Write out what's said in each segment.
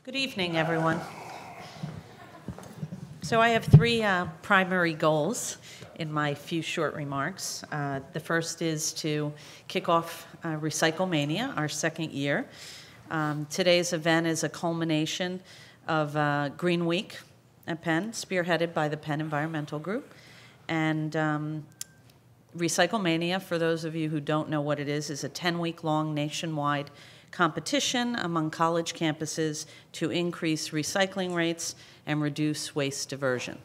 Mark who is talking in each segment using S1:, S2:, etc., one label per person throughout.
S1: Good evening, everyone. So I have three primary goals in my few short remarks. The first is to kick off RecycleMania, our second year. Today's event is a culmination of Green Week at Penn, spearheaded by the Penn Environmental Group. And RecycleMania, for those of you who don't know what it is a 10-week-long nationwide competition among college campuses to increase recycling rates and reduce waste diversion.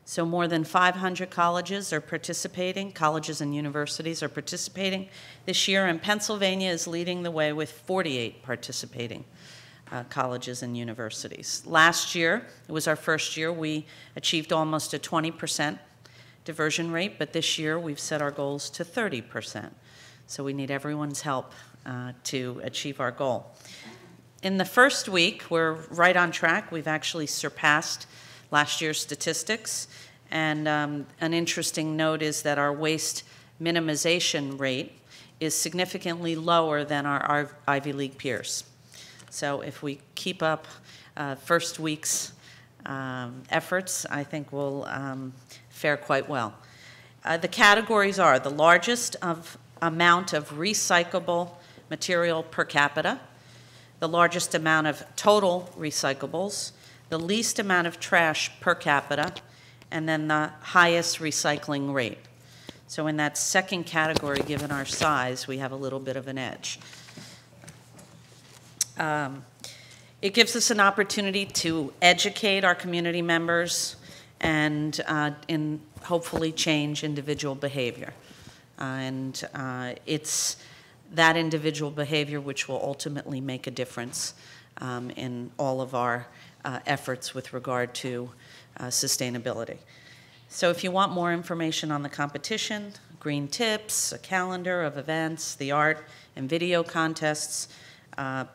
S1: So more than 500 colleges are participating, colleges and universities are participating this year, and Pennsylvania is leading the way with 48 participating colleges and universities. Last year, it was our first year, we achieved almost a 20% diversion rate, but this year we've set our goals to 30%. So we need everyone's help to achieve our goal. In the first week, we're right on track. We've actually surpassed last year's statistics. And an interesting note is that our waste minimization rate is significantly lower than our Ivy League peers. So if we keep up first week's efforts, I think we'll fare quite well. The categories are the largest amount of recyclable material per capita, the largest amount of total recyclables, the least amount of trash per capita, and then the highest recycling rate. So in that second category, given our size, we have a little bit of an edge. It gives us an opportunity to educate our community members and hopefully change individual behavior. It's that individual behavior which will ultimately make a difference in all of our efforts with regard to sustainability. So if you want more information on the competition, green tips, a calendar of events, the art and video contests,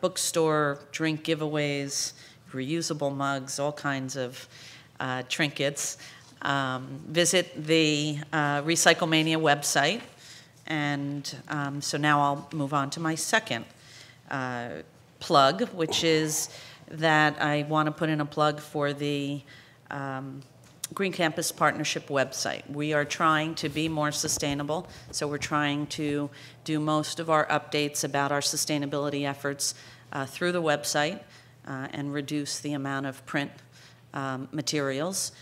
S1: bookstore, drink giveaways, reusable mugs, all kinds of trinkets, visit the RecycleMania website. And so now I'll move on to my second plug, which is that I want to put in a plug for the Green Campus Partnership website. We are trying to be more sustainable, so we're trying to do most of our updates about our sustainability efforts through the website and reduce the amount of print materials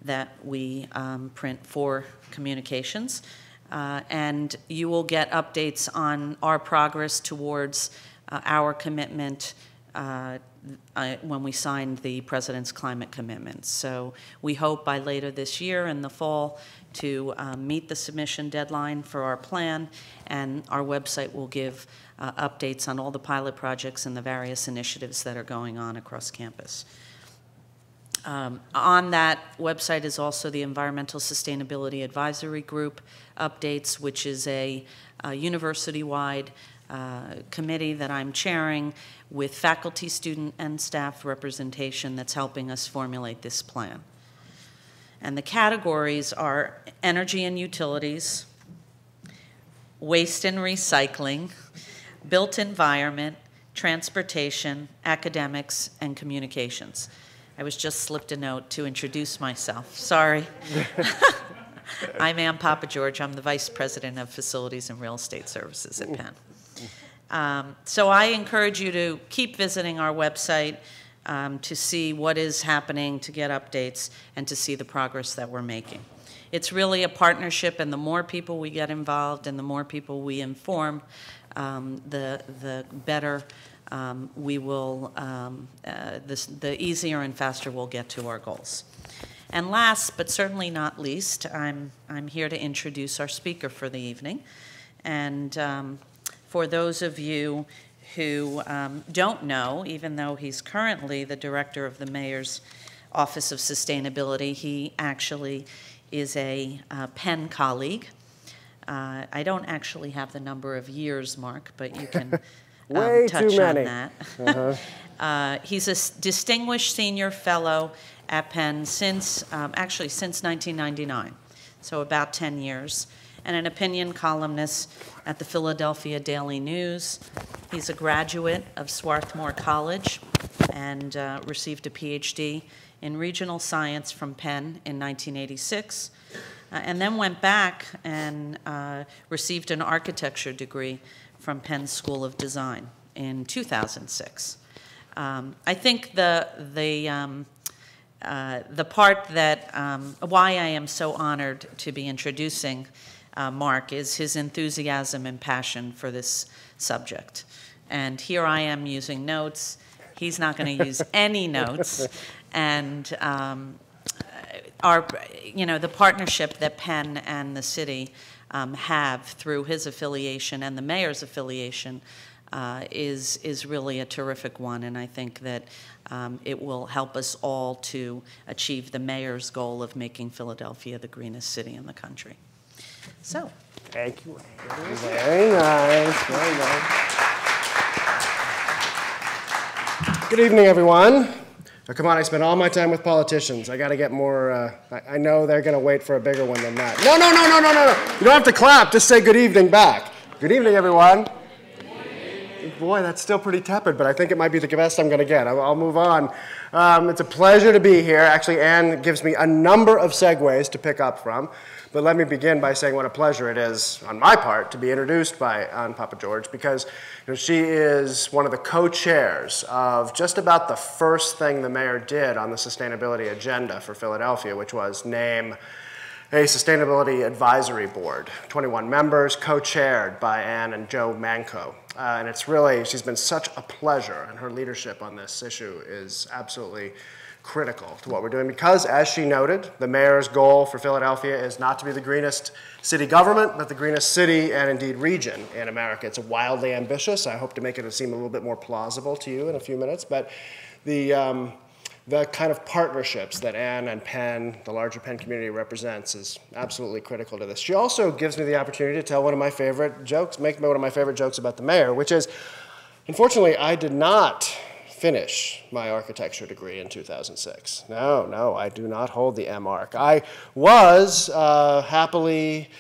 S1: that we print for communications. And you will get updates on our progress towards our commitment when we signed the President's climate commitments. So we hope by later this year in the fall to meet the submission deadline for our plan, and our website will give updates on all the pilot projects and the various initiatives that are going on across campus. On that website is also the Environmental Sustainability Advisory Group updates, which is a university-wide committee that I'm chairing with faculty, student, and staff representation that's helping us formulate this plan. And the categories are energy and utilities, waste and recycling, built environment, transportation, academics, and communications. I was just slipped a note to introduce myself. Sorry. I'm Ann Papageorge. I'm the Vice President of Facilities and Real Estate Services at Penn. So I encourage you to keep visiting our website to see what is happening, to get updates, and to see the progress that we're making. It's really a partnership, and the more people we get involved and the more people we inform, the better we will, the easier and faster we'll get to our goals. And last, but certainly not least, I'm here to introduce our speaker for the evening. And for those of you who don't know, even though he's currently the director of the Mayor's Office of Sustainability, he actually is a Penn colleague. I don't actually have the number of years, Mark, but you can touch on that. He's a distinguished senior fellow at Penn since, actually since 1999, so about 10 years, and an opinion columnist at the Philadelphia Daily News. He's a graduate of Swarthmore College and received a PhD in regional science from Penn in 1986, and then went back and received an architecture degree from Penn School of Design in 2006. I think the part that, why I am so honored to be introducing Mark is his enthusiasm and passion for this subject. And here I am using notes. He's not going to use any notes. And the partnership that Penn and the city have through his affiliation and the mayor's affiliation is really a terrific one. And I think that it will help us all to achieve the mayor's goal of making Philadelphia the greenest city in the country. So.
S2: Thank you. Very nice. Very nice. Good evening, everyone. Oh, come on, I spend all my time with politicians. I got to get more, I know they're going to wait for a bigger one than that. No. You don't have to clap. Just say good evening back. Good evening, everyone. Boy, that's still pretty tepid, but I think it might be the best I'm going to get. I'll move on. It's a pleasure to be here. Actually, Anne gives me a number of segues to pick up from. But let me begin by saying what a pleasure it is on my part to be introduced by Anne Papageorge, because she is one of the co-chairs of just about the first thing the mayor did on the sustainability agenda for Philadelphia, which was name a sustainability advisory board, 21 members, co-chaired by Anne and Joe Manco. And it's really, she's been such a pleasure, and her leadership on this issue is absolutely critical to what we're doing, because, as she noted, the mayor's goal for Philadelphia is not to be the greenest city government, but the greenest city and indeed region in America. It's wildly ambitious. I hope to make it seem a little bit more plausible to you in a few minutes, but the kind of partnerships that Anne and Penn, the larger Penn community, represents is absolutely critical to this. She also gives me the opportunity to tell one of my favorite jokes, make one of my favorite jokes about the mayor, which is, unfortunately, I did not finish my architecture degree in 2006. No, I do not hold the MArch. I was happily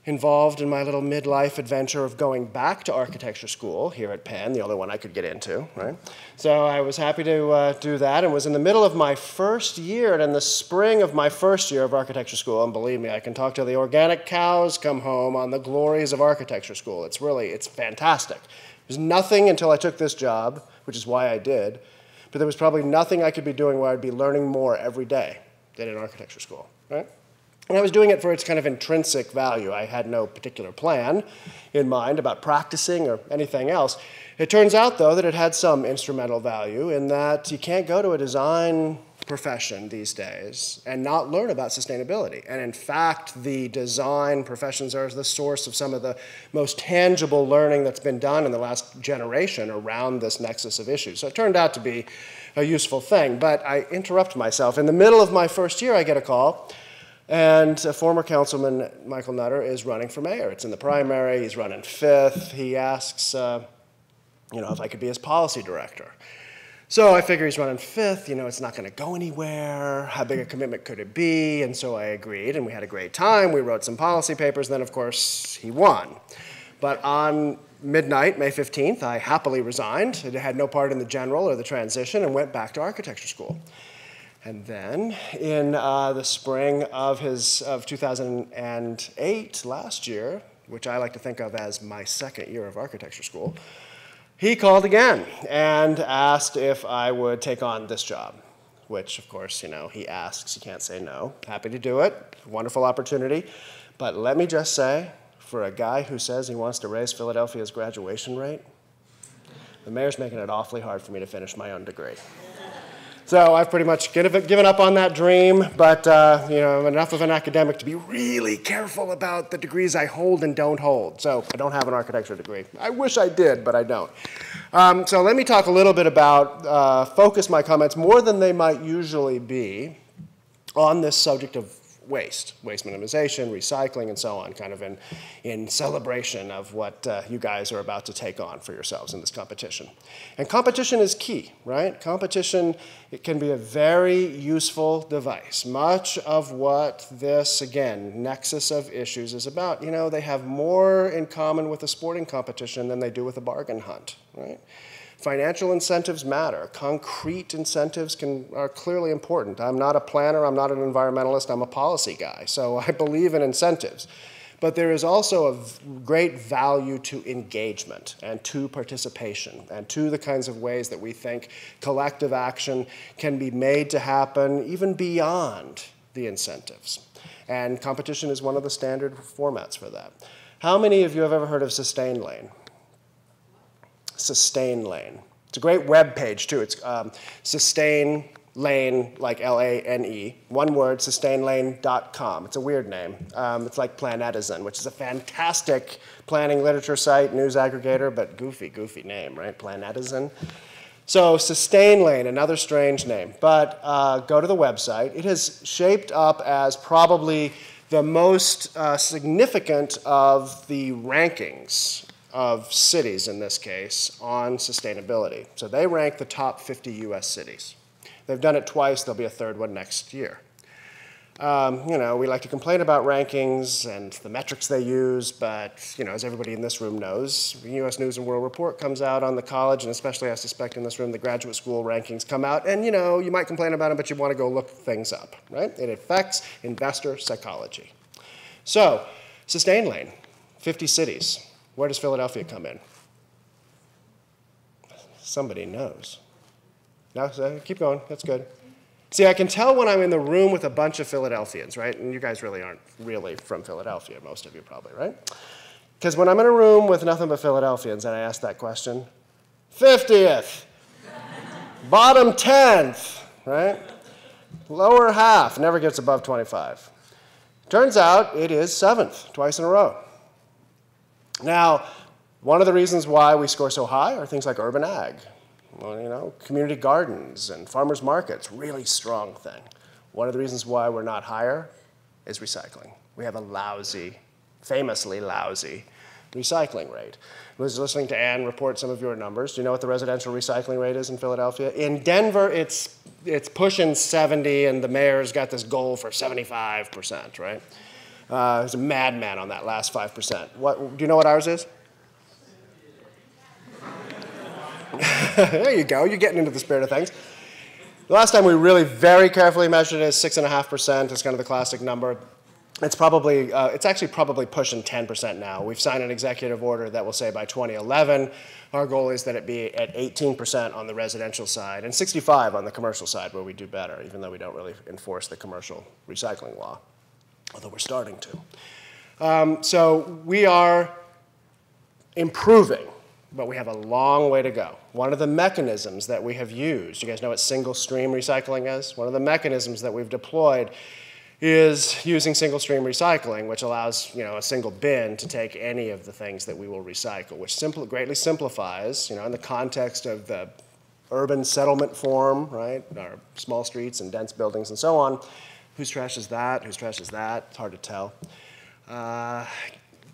S2: involved in my little midlife adventure of going back to architecture school here at Penn, the only one I could get into, right? So I was happy to do that, and was in the middle of my first year, and in the spring of my first year of architecture school, and believe me, I can talk till the organic cows come home on the glories of architecture school. It's fantastic. There's nothing until I took this job, which is why I did, but there was probably nothing I could be doing where I'd be learning more every day than in architecture school, right? And I was doing it for its kind of intrinsic value. I had no particular plan in mind about practicing or anything else. It turns out, though, that it had some instrumental value in that you can't go to a design profession these days and not learn about sustainability. And in fact, the design professions are the source of some of the most tangible learning that's been done in the last generation around this nexus of issues. So it turned out to be a useful thing. But I interrupt myself. In the middle of my first year, I get a call, and a former councilman, Michael Nutter, is running for mayor. It's in the primary. He's running 5th. He asks, if I could be his policy director. So I figure he's running 5th, it's not going to go anywhere. How big a commitment could it be? And so I agreed, and we had a great time. We wrote some policy papers, and then, of course, he won. But on midnight, May 15th, I happily resigned. I had no part in the general or the transition, and went back to architecture school. And then, in the spring of 2008, last year, which I like to think of as my second year of architecture school, he called again and asked if I would take on this job, which, of course, he asks. You can't say no. Happy to do it. Wonderful opportunity. But let me just say, for a guy who says he wants to raise Philadelphia's graduation rate, the mayor's making it awfully hard for me to finish my own degree. So I've pretty much given up on that dream, but I'm enough of an academic to be really careful about the degrees I hold and don't hold. So I don't have an architecture degree. I wish I did, but I don't. So let me talk a little bit about, focus my comments more than they might usually be on this subject of waste minimization, recycling, and so on, kind of in celebration of what you guys are about to take on for yourselves in this competition. And competition is key, right? Competition, it can be a very useful device. Much of what this, again, nexus of issues is about, they have more in common with a sporting competition than they do with a bargain hunt, right? Financial incentives matter. Concrete incentives are clearly important. I'm not a planner, I'm not an environmentalist, I'm a policy guy, so I believe in incentives. But there is also a great value to engagement and to participation and to the kinds of ways that we think collective action can be made to happen even beyond the incentives. And competition is one of the standard formats for that. How many of you have ever heard of Sustain Lane? Sustain Lane. It's a great web page, too. It's Sustain Lane, like L-A-N-E, one word, sustainlane.com. It's a weird name. It's like Planetizen, which is a fantastic planning literature site, news aggregator, but goofy name, right? Planetizen. So Sustain Lane, another strange name. But go to the website. It has shaped up as probably the most significant of the rankings of cities, in this case, on sustainability. So they rank the top 50 US cities. They've done it twice, there'll be a third one next year. You know, we like to complain about rankings and the metrics they use, but you know, as everybody in this room knows, the US News and World Report comes out on the college, and especially I suspect in this room, the graduate school rankings come out, and you know, you might complain about them, but you want to go look things up, right? It affects investor psychology. So, Sustain Lane, 50 cities. Where does Philadelphia come in? Somebody knows. No, keep going, that's good. See, I can tell when I'm in the room with a bunch of Philadelphians, right? And you guys really aren't really from Philadelphia, most of you probably, right? Because when I'm in a room with nothing but Philadelphians and I ask that question, 50th, bottom 10th, right? Lower half, never gets above 25. Turns out it is 7th, twice in a row. Now, one of the reasons why we score so high are things like urban ag. Well, you know, community gardens and farmers markets, really strong thing. One of the reasons why we're not higher is recycling. We have a lousy, famously lousy recycling rate. I was listening to Ann report some of your numbers. Do you know what the residential recycling rate is in Philadelphia? In Denver, it's pushing 70, and the mayor's got this goal for 75%, right? There's a madman on that last 5%. Do you know what ours is? There you go. You're getting into the spirit of things. The last time we really very carefully measured it is 6.5%. It's kind of the classic number. It's actually probably pushing 10% now. We've signed an executive order that will say by 2011, our goal is that it be at 18% on the residential side and 65% on the commercial side, where we do better, even though we don't really enforce the commercial recycling law, although we're starting to. So we are improving, but we have a long way to go. One of the mechanisms that we have used, you guys know what single stream recycling is? One of the mechanisms that we've deployed is using single stream recycling, which allows a single bin to take any of the things that we will recycle, which greatly simplifies, in the context of the urban settlement form, right? Our small streets and dense buildings and so on. Whose trash is that? Whose trash is that? It's hard to tell.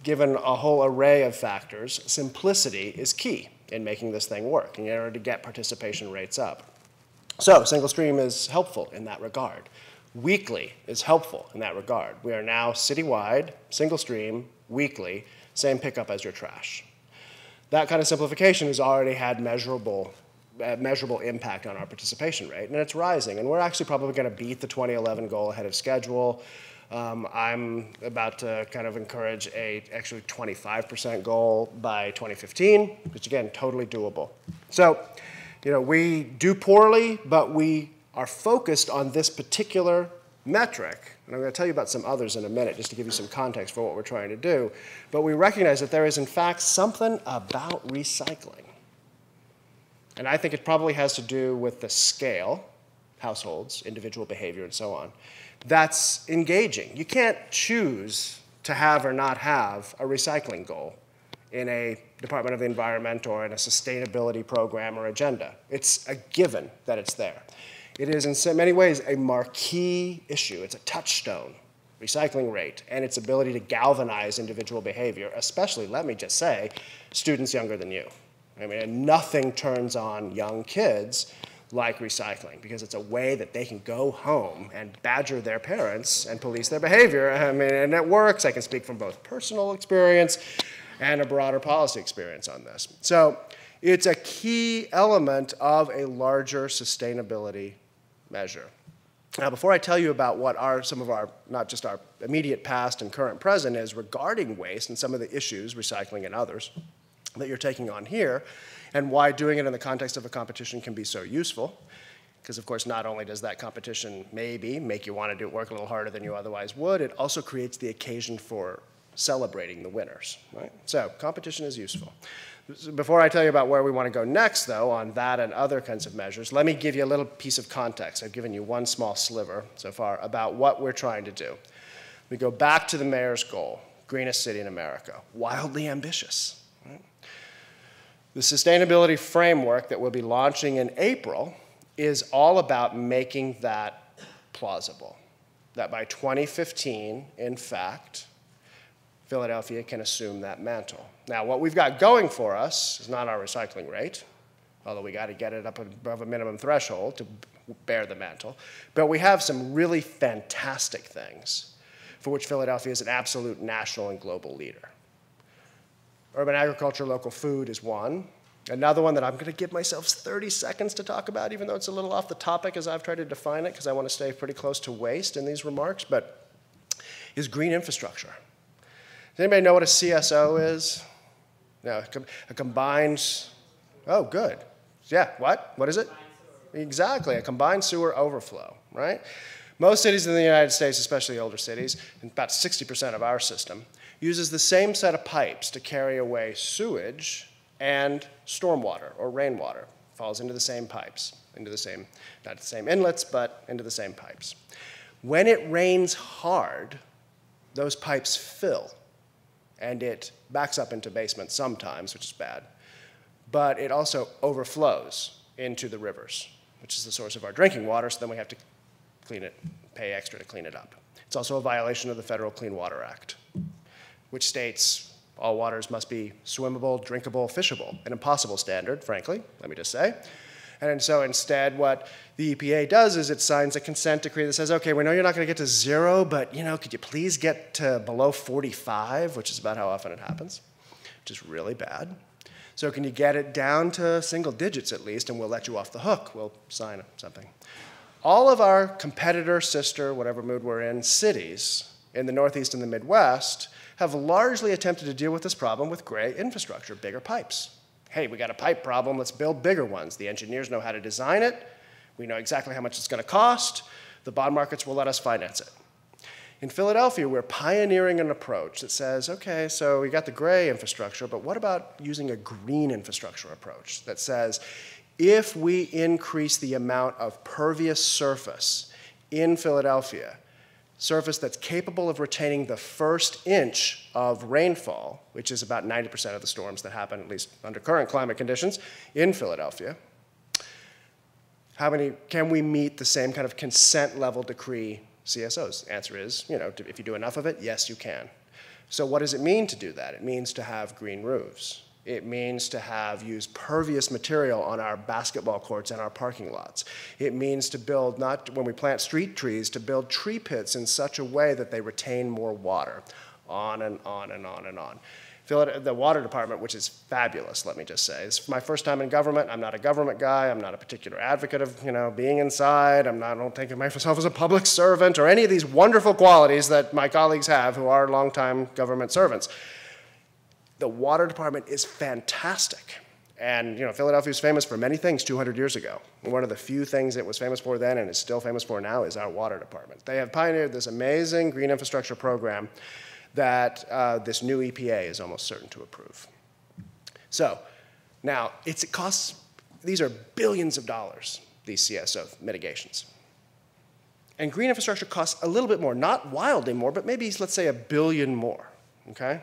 S2: Given a whole array of factors, simplicity is key in making this thing work in order to get participation rates up. So single stream is helpful in that regard. Weekly is helpful in that regard. We are now citywide, single stream, weekly, same pickup as your trash. That kind of simplification has already had measurable impact on our participation rate, and it's rising. And we're actually probably going to beat the 2011 goal ahead of schedule. I'm about to kind of encourage a actually 25% goal by 2015, which again, totally doable. So, we do poorly, but we are focused on this particular metric. And I'm going to tell you about some others in a minute, just to give you some context for what we're trying to do. But we recognize that there is, in fact, something about recycling. And I think it probably has to do with the scale, households, individual behavior, and so on. That's engaging. You can't choose to have or not have a recycling goal in a Department of the Environment or in a sustainability program or agenda. It's a given that it's there. It is in so many ways a marquee issue. It's a touchstone, recycling rate, and its ability to galvanize individual behavior, especially, let me just say, students younger than you. I mean, nothing turns on young kids like recycling, because it's a way that they can go home and badger their parents and police their behavior. I mean, and it works. I can speak from both personal experience and a broader policy experience on this. So It's a key element of a larger sustainability measure. Now, before I tell you about what are some of our, not just our immediate past and current present is regarding waste and some of the issues, recycling and others, that you're taking on here, and why doing it in the context of a competition can be so useful, because of course not only does that competition maybe make you want to work a little harder than you otherwise would, it also creates the occasion for celebrating the winners, right? So competition is useful. Before I tell you about where we want to go next, though, on that and other kinds of measures, let me give you a little piece of context. I've given you one small sliver so far about what we're trying to do. We go back to the mayor's goal, greenest city in America, wildly ambitious. Right? The sustainability framework that we'll be launching in April is all about making that plausible, that by 2015, in fact, Philadelphia can assume that mantle. Now, what we've got going for us is not our recycling rate, although we got to get it up above a minimum threshold to bear the mantle, but we have some really fantastic things for which Philadelphia is an absolute national and global leader. Urban agriculture, local food is one. Another one that I'm going to give myself 30 seconds to talk about, even though it's a little off the topic as I've tried to define it, because I want to stay pretty close to waste in these remarks, but is green infrastructure. Does anybody know what a CSO is? No, a combined, oh, good. Yeah, what? What is it? Exactly, a combined sewer overflow, right? Most cities in the United States, especially older cities, and about 60% of our system, uses the same set of pipes to carry away sewage and stormwater or rainwater. Falls into the same pipes, into the same, not the same inlets, but into the same pipes. When it rains hard, those pipes fill, and it backs up into basements sometimes, which is bad, but it also overflows into the rivers, which is the source of our drinking water, so then we have to clean it, pay extra to clean it up. It's also a violation of the Federal Clean Water Act, which states all waters must be swimmable, drinkable, fishable, an impossible standard, frankly, let me just say. And so instead, what the EPA does is it signs a consent decree that says, okay, we know you're not going to get to 0, but could you please get to below 45, which is about how often it happens, which is really bad. So can you get it down to single digits at least, and we'll let you off the hook. We'll sign something. All of our competitor, sister, whatever mood we're in, cities in the Northeast and the Midwest have largely attempted to deal with this problem with gray infrastructure, bigger pipes. Hey, we got a pipe problem, let's build bigger ones. The engineers know how to design it. We know exactly how much it's going to cost. The bond markets will let us finance it. In Philadelphia, we're pioneering an approach that says, okay, so we got the gray infrastructure, but what about using a green infrastructure approach that says, if we increase the amount of pervious surface in Philadelphia, surface that's capable of retaining the first inch of rainfall, which is about 90% of the storms that happen, at least under current climate conditions, in Philadelphia, can we meet the same kind of consent level decree CSOs? The answer is, if you do enough of it, yes, you can. So what does it mean to do that? It means to have green roofs. It means to use pervious material on our basketball courts and our parking lots. It means to build, not when we plant street trees, to build tree pits in such a way that they retain more water, on and on and on and on. The water department, which is fabulous, let me just say. It's my first time in government. I'm not a government guy. I'm not a particular advocate of being inside. I don't think of myself as a public servant or any of these wonderful qualities that my colleagues have who are longtime government servants. The water department is fantastic. And Philadelphia was famous for many things 200 years ago. And one of the few things it was famous for then and is still famous for now is our water department. They have pioneered this amazing green infrastructure program that this new EPA is almost certain to approve. So now, it costs, these are billions of dollars, these CSO mitigations. And green infrastructure costs a little bit more, not wildly more, but maybe let's say $1 billion more, okay?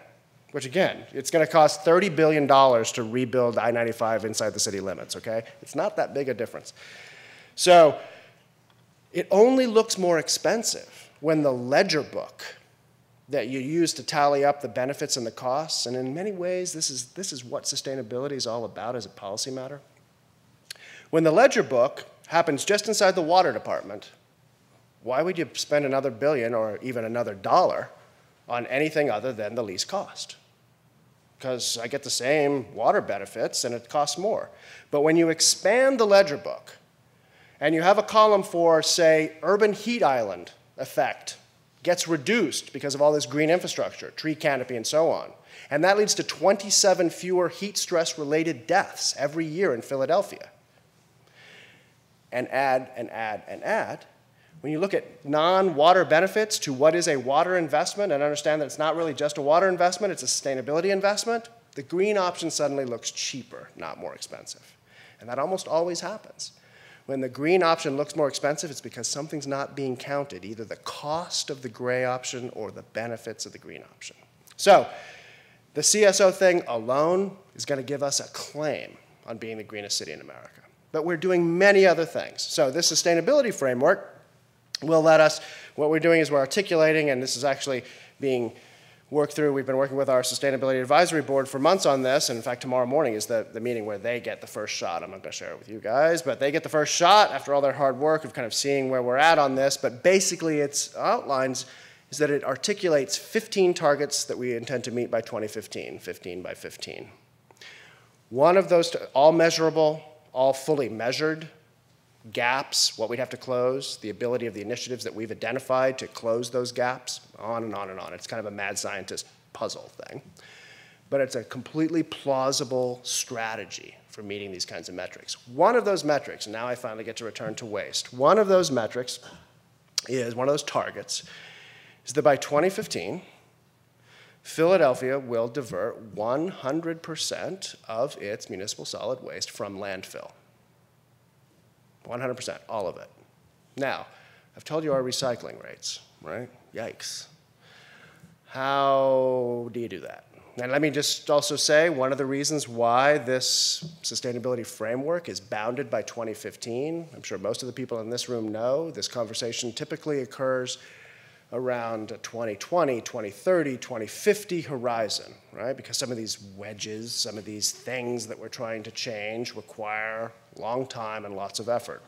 S2: Which again, it's going to cost $30 billion to rebuild I-95 inside the city limits, okay? It's not that big a difference. So it only looks more expensive when the ledger book that you use to tally up the benefits and the costs, and in many ways, this is what sustainability is all about as a policy matter. When the ledger book happens just inside the water department, why would you spend another $1 billion or even another $1 on anything other than the least cost? because I get the same water benefits and it costs more. But when you expand the ledger book and you have a column for, say, urban heat island effect gets reduced because of all this green infrastructure, tree canopy and so on, and that leads to 27 fewer heat stress-related deaths every year in Philadelphia, and add, when you look at non-water benefits to what is a water investment and understand that it's not really just a water investment, it's a sustainability investment, the green option suddenly looks cheaper, not more expensive. And that almost always happens. When the green option looks more expensive, it's because something's not being counted, either the cost of the gray option or the benefits of the green option. So the CSO thing alone is going to give us a claim on being the greenest city in America. But we're doing many other things. So this sustainability framework will let us, what we're doing is we're articulating, and this is actually being worked through. We've been working with our Sustainability Advisory Board for months on this, and in fact, tomorrow morning is the meeting where they get the first shot. I'm not going to share it with you guys, but they get the first shot after all their hard work of kind of seeing where we're at on this. But basically, its outlines is that it articulates 15 targets that we intend to meet by 2015, 15 by 15. One of those, all measurable, all fully measured, gaps, what we'd have to close, the ability of the initiatives that we've identified to close those gaps, on and on and on. It's kind of a mad scientist puzzle thing. But it's a completely plausible strategy for meeting these kinds of metrics. One of those metrics, and now I finally get to return to waste, one of those metrics is, one of those targets, is that by 2015, Philadelphia will divert 100% of its municipal solid waste from landfill. 100%, all of it. Now, I've told you our recycling rates, right? Yikes. How do you do that? And let me just also say, one of the reasons why this sustainability framework is bounded by 2015, I'm sure most of the people in this room know, this conversation typically occurs around 2020, 2030, 2050 horizon, right? Because some of these wedges, some of these things that we're trying to change require a long time and lots of effort.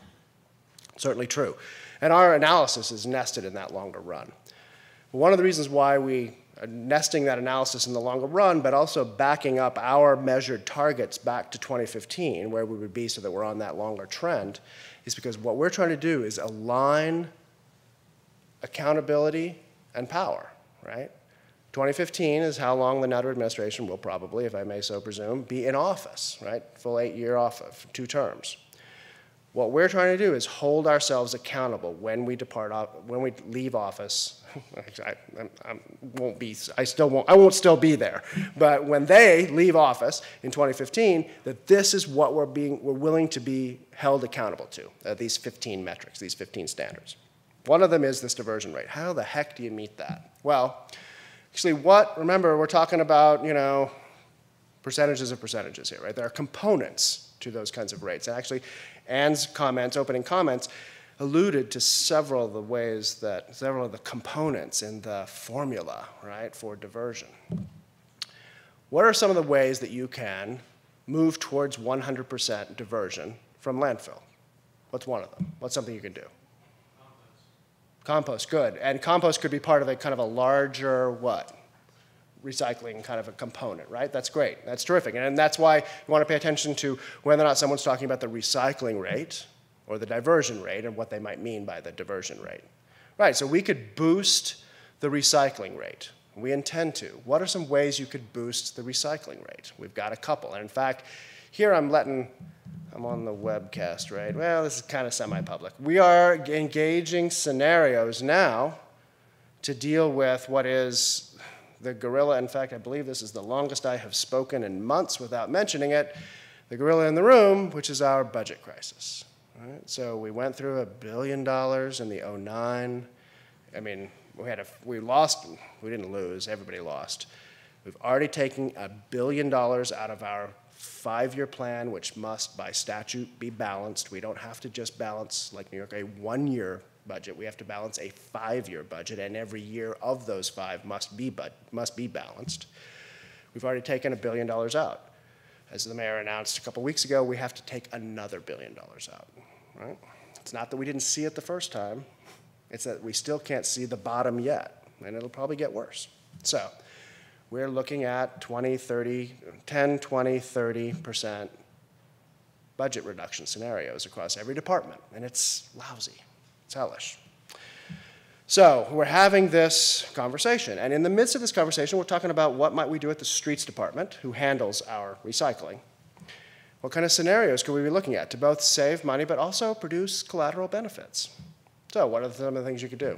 S2: Certainly true. And our analysis is nested in that longer run. One of the reasons why we are nesting that analysis in the longer run, but also backing up our measured targets back to 2015, where we would be so that we're on that longer trend, is because what we're trying to do is align accountability and power, right? 2015 is how long the Nutter administration will probably, if I may so presume, be in office, right? Full 8-year off of 2 terms. What we're trying to do is hold ourselves accountable when we leave office. I won't still be there. But when they leave office in 2015, that this is what we're willing to be held accountable to, these 15 metrics, these 15 standards. One of them is this diversion rate. How the heck do you meet that? Well, actually remember, we're talking about, percentages of percentages here, right? There are components to those kinds of rates. And actually, Anne's comments, opening comments, alluded to several of the components in the formula, right, for diversion. What are some of the ways that you can move towards 100% diversion from landfill? What's one of them? What's something you can do? Compost, good. And compost could be part of a kind of a larger, what? Recycling kind of a component, right? That's great. That's terrific. And that's why you want to pay attention to whether or not someone's talking about the recycling rate or the diversion rate and what they might mean by the diversion rate. Right, so we could boost the recycling rate. We intend to. What are some ways you could boost the recycling rate? We've got a couple. And in fact, here I'm on the webcast, right? Well, this is kind of semi-public. We are engaging scenarios now to deal with what is the gorilla. In fact, I believe this is the longest I have spoken in months without mentioning it, the gorilla in the room, which is our budget crisis. Right? So we went through $1 billion in the 2009. I mean, we lost, we didn't lose, everybody lost. We've already taken $1 billion out of our 5-year plan, which must, by statute, be balanced. We don't have to just balance, like New York, a 1-year budget. We have to balance a 5-year budget, and every year of those 5 must be balanced. We've already taken $1 billion out. As the mayor announced a couple weeks ago, we have to take another $1 billion out. Right? It's not that we didn't see it the first time. It's that we still can't see the bottom yet, and it'll probably get worse. So we're looking at 20, 30, 10, 20, 30% budget reduction scenarios across every department, and it's lousy. It's hellish. So we're having this conversation, and in the midst of this conversation, we're talking about what might we do at the streets department, who handles our recycling. What kind of scenarios could we be looking at to both save money but also produce collateral benefits? So what are some of the things you could do?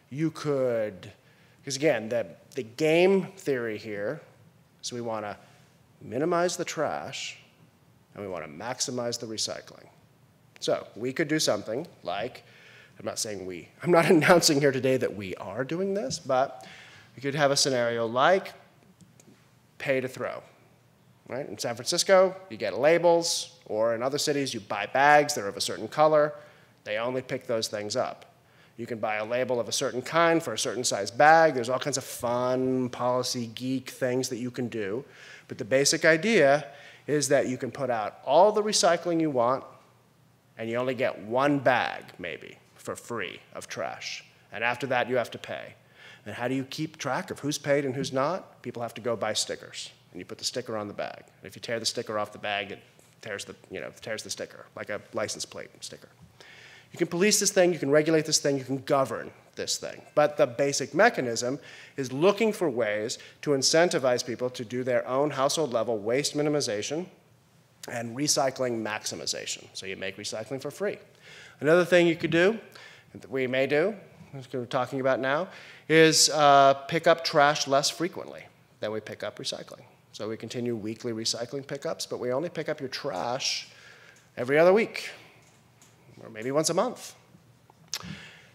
S2: You could, because again, the game theory here is we want to minimize the trash and we want to maximize the recycling. So we could do something like, I'm not announcing here today that we are doing this, but we could have a scenario like pay to throw. Right? In San Francisco, you get labels, or in other cities, you buy bags that are of a certain color. They only pick those things up. You can buy a label of a certain kind for a certain size bag. There's all kinds of fun, policy, geek things that you can do. But the basic idea is that you can put out all the recycling you want, and you only get one bag, maybe, for free of trash. And after that, you have to pay. And how do you keep track of who's paid and who's not? People have to go buy stickers. And you put the sticker on the bag. And if you tear the sticker off the bag, it tears the sticker, like a license plate sticker. You can police this thing, you can regulate this thing, you can govern this thing. But the basic mechanism is looking for ways to incentivize people to do their own household level waste minimization and recycling maximization. So you make recycling for free. Another thing you could do, that we may do, which we're talking about now, is pick up trash less frequently than we pick up recycling. So we continue weekly recycling pickups, but we only pick up your trash every other week, or maybe once a month.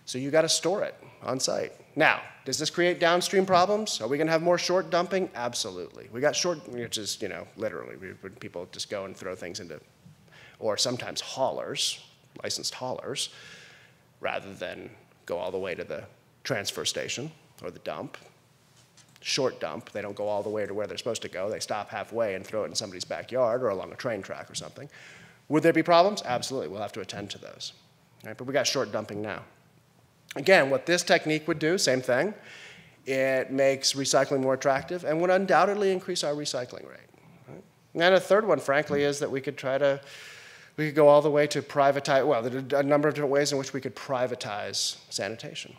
S2: So you got to store it on site. Now, does this create downstream problems? Are we going to have more short dumping? Absolutely. We got short, which is, literally, when people just go and throw things into, or sometimes haulers, licensed haulers, rather than go all the way to the transfer station or the dump. Short dump, they don't go all the way to where they're supposed to go. They stop halfway and throw it in somebody's backyard or along a train track or something. Would there be problems? Absolutely. We'll have to attend to those. Right? But we got short dumping now. Again, what this technique would do, same thing. It makes recycling more attractive and would undoubtedly increase our recycling rate. Right? And a third one, frankly, is that we could go all the way to privatize, well, there are a number of different ways in which we could privatize sanitation.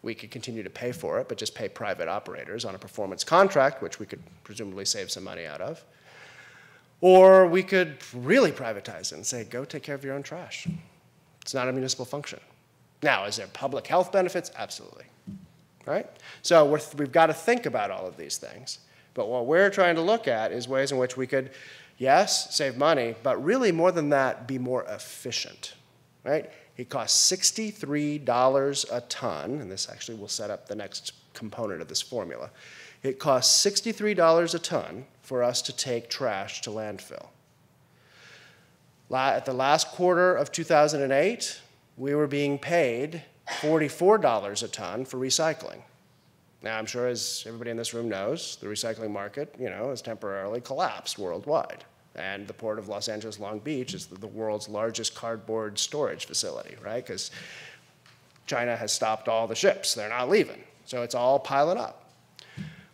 S2: We could continue to pay for it, but just pay private operators on a performance contract, which we could presumably save some money out of. Or we could really privatize it and say, go take care of your own trash. It's not a municipal function. Now, is there public health benefits? Absolutely. Right? So we've got to think about all of these things. But what we're trying to look at is ways in which we could, yes, save money, but really more than that, be more efficient. Right? It costs $63 a ton, and this actually will set up the next component of this formula. It costs $63 a ton for us to take trash to landfill. At the last quarter of 2008, we were being paid $44 a ton for recycling. Now, I'm sure as everybody in this room knows, the recycling market, has temporarily collapsed worldwide. And the Port of Los Angeles Long Beach is the world's largest cardboard storage facility, right? Because China has stopped all the ships. They're not leaving. So it's all piling up.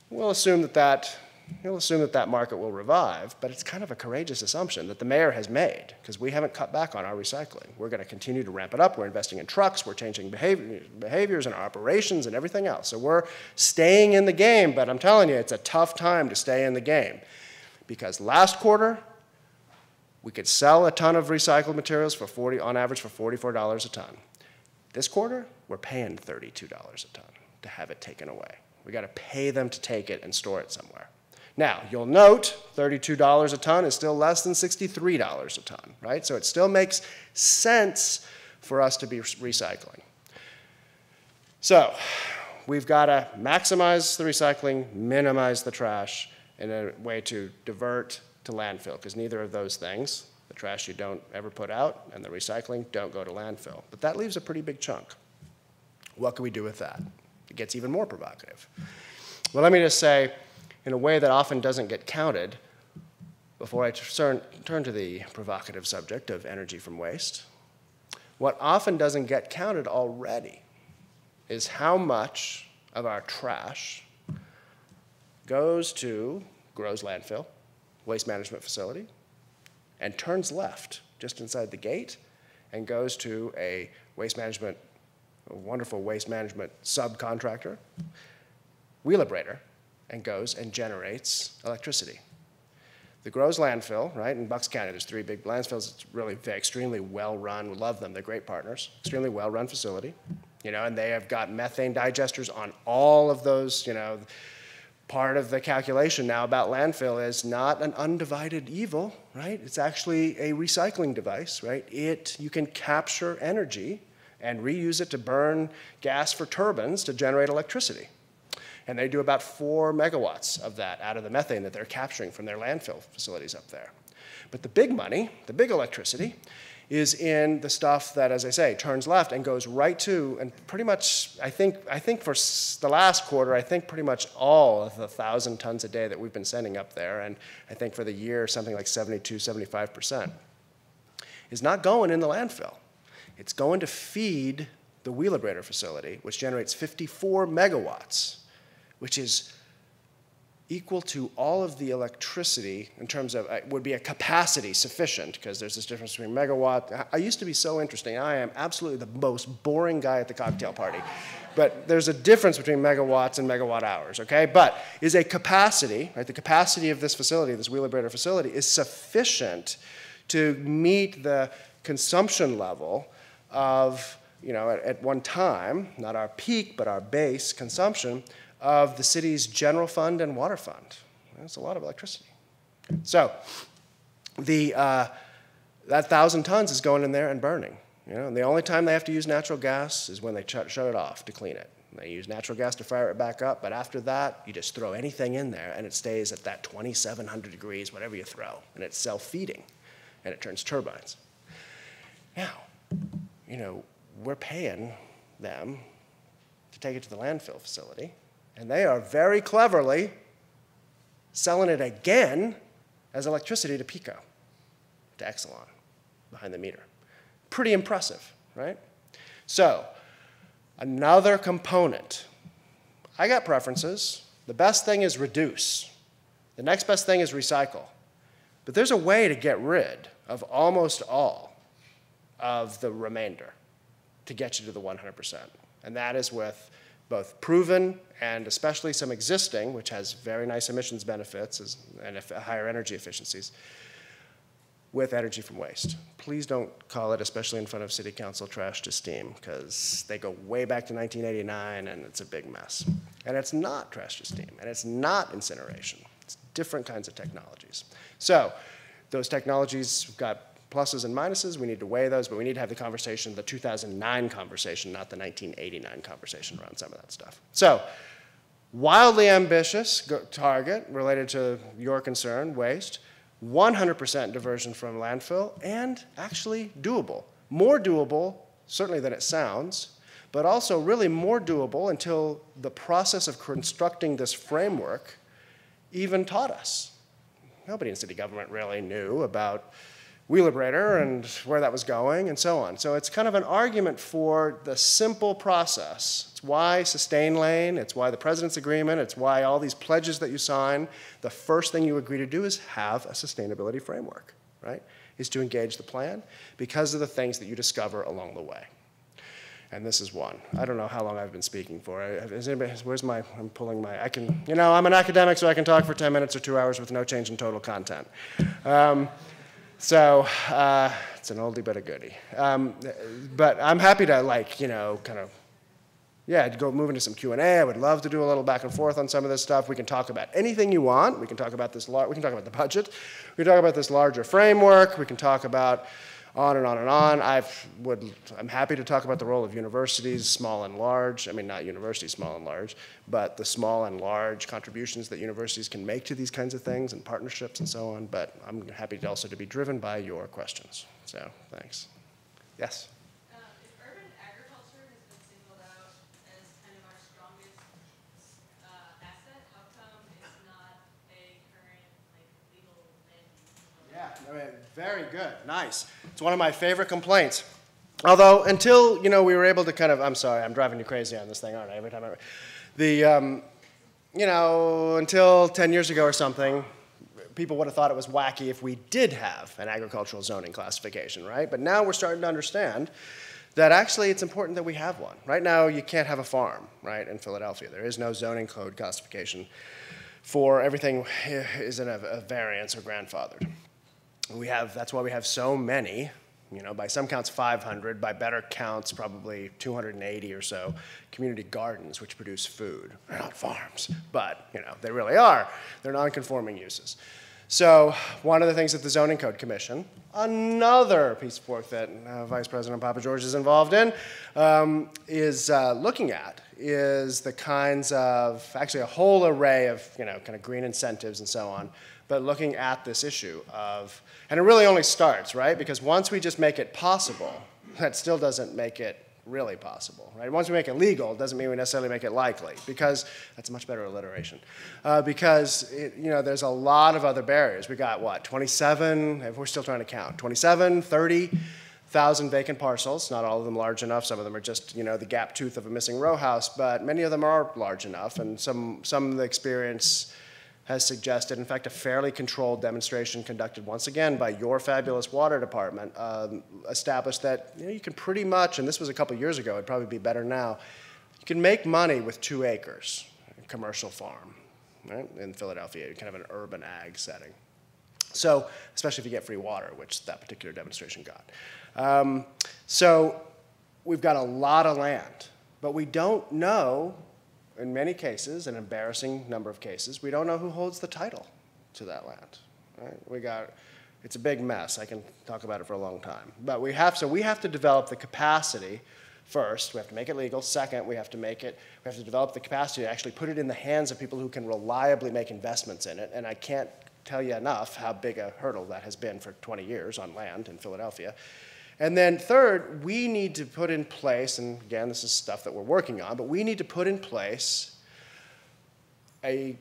S2: We'll assume that that market will revive, but it's kind of a courageous assumption that the mayor has made, because we haven't cut back on our recycling. We're going to continue to ramp it up. We're investing in trucks. We're changing behaviors in our operations and everything else. So we're staying in the game, but I'm telling you, it's a tough time to stay in the game. Because last quarter, we could sell a ton of recycled materials on average for $44 a ton. This quarter, we're paying $32 a ton to have it taken away. We got to pay them to take it and store it somewhere. Now, you'll note $32 a ton is still less than $63 a ton, right? So it still makes sense for us to be recycling. So we've got to maximize the recycling, minimize the trash in a way to divert to landfill, because neither of those things, the trash you don't ever put out and the recycling, don't go to landfill. But that leaves a pretty big chunk. What can we do with that? It gets even more provocative. Well, let me just say, in a way that often doesn't get counted, before I turn to the provocative subject of energy from waste, what often doesn't get counted already is how much of our trash goes to Groves landfill, waste management facility, and turns left just inside the gate and goes to a wonderful waste management subcontractor, Wheelabrator, and goes and generates electricity. The Groves landfill, right, in Bucks County, there's 3 big landfills. It's really extremely well-run. We love them. They're great partners. Extremely well-run facility, and they have got methane digesters on all of those, Part of the calculation now about landfill is not an undivided evil, right? It's actually a recycling device, right? You can capture energy and reuse it to burn gas for turbines to generate electricity. And they do about 4 megawatts of that out of the methane that they're capturing from their landfill facilities up there. But the big money, the big electricity, is in the stuff that, as I say, turns left and goes right to, and pretty much, I think for the last quarter, I think pretty much all of the 1,000 tons a day that we've been sending up there, and I think for the year, something like 72, 75%, is not going in the landfill. It's going to feed the Wheelabrator facility, which generates 54 megawatts, which is equal to all of the electricity in terms of, would be a capacity sufficient, because there's this difference between megawatt. I used to be so interesting. I am absolutely the most boring guy at the cocktail party. But there's a difference between megawatts and megawatt hours, okay? But is a capacity, right? The capacity of this facility, this Wheelabrator facility, is sufficient to meet the consumption level of, at one time, not our peak, but our base consumption of the city's general fund and water fund. That's a lot of electricity. So that 1,000 tons is going in there and burning. And the only time they have to use natural gas is when they shut it off to clean it. They use natural gas to fire it back up, but after that, you just throw anything in there, and it stays at that 2,700 degrees, whatever you throw, and it's self-feeding, and it turns turbines. Now, we're paying them to take it to the landfill facility, and they are very cleverly selling it again as electricity to Pico, to Exelon, behind the meter. Pretty impressive, right? So, another component. I got preferences. The best thing is reduce. The next best thing is recycle. But there's a way to get rid of almost all of the remainder to get you to the 100%. And that is with both proven and especially some existing, which has very nice emissions benefits and higher energy efficiencies, with energy from waste. Please don't call it, especially in front of city council, trash to steam, because they go way back to 1989 and it's a big mess. And it's not trash to steam, and it's not incineration. It's different kinds of technologies. So those technologies have got pluses and minuses. We need to weigh those, but we need to have the conversation, the 2009 conversation, not the 1989 conversation around some of that stuff. So, wildly ambitious target related to your concern, waste, 100% diversion from landfill, and actually doable. More doable, certainly than it sounds, but also really more doable until the process of constructing this framework even taught us. Nobody in city government really knew about Wheelabrator and where that was going and so on. So it's kind of an argument for the simple process. It's why sustain lane, it's why the President's Agreement, it's why all these pledges that you sign, the first thing you agree to do is have a sustainability framework, right? Is to engage the plan because of the things that you discover along the way. And this is one. I don't know how long I've been speaking for. Is anybody, I'm pulling my, I'm an academic, so I can talk for 10 minutes or 2 hours with no change in total content. So it's an oldie but a goodie. But I'm happy to go move into some Q&A. I would love to do a little back and forth on some of this stuff. We can talk about anything you want. We can talk about we can talk about the budget. We can talk about this larger framework. We can talk about on and on and on. I'm happy to talk about the role of universities, small and large. I mean, not universities, small and large, but the small and large contributions that universities can make to these kinds of things and partnerships and so on. But I'm happy also to be driven by your questions. So, thanks. Yes?
S3: If urban agriculture has been singled out as kind of our strongest asset, how come it's not a current legal land use?
S2: Yeah, very good, nice. It's one of my favorite complaints. Although until we were able to I'm sorry, I'm driving you crazy on this thing, aren't I? Every time you know, until 10 years ago or something, people would have thought it was wacky if we did have an agricultural zoning classification, right? But now we're starting to understand that actually it's important that we have one. Right now, you can't have a farm, right, in Philadelphia. There is no zoning code classification for everything isn't a variance or grandfathered. That's why we have so many, you know, by some counts 500, by better counts probably 280 or so, community gardens which produce food. They're not farms, but, you know, they really are. They're non-conforming uses. So one of the things that the Zoning Code Commission, another piece of work that Vice President Papa George is involved in, is looking at is the kinds of, actually a whole array of, you know, kind of green incentives and so on, but looking at this issue of, and it really only starts, right? Because once we just make it possible, that still doesn't make it really possible, right? Once we make it legal, it doesn't mean we necessarily make it likely, because that's a much better alliteration. Because, you know, there's a lot of other barriers. We got, what, 27, if we're still trying to count, 27, 30,000 vacant parcels, not all of them large enough. Some of them are just, you know, the gap tooth of a missing row house, but many of them are large enough, and some of the experience has suggested, in fact, a fairly controlled demonstration conducted once again by your fabulous water department established that, you know, you can pretty much, and this was a couple years ago, it'd probably be better now, you can make money with 2 acres, a commercial farm, right, in Philadelphia, kind of an urban ag setting. So, especially if you get free water, which that particular demonstration got. So, we've got a lot of land, but we don't know, in many cases, an embarrassing number of cases, we don't know who holds the title to that land. Right? It's a big mess. I can talk about it for a long time. But we have to develop the capacity first. We have to make it legal. Second, we have to develop the capacity to actually put it in the hands of people who can reliably make investments in it. And I can't tell you enough how big a hurdle that has been for 20 years on land in Philadelphia. And then third, we need to put in place, and again, this is stuff that we're working on, but we need to put in place a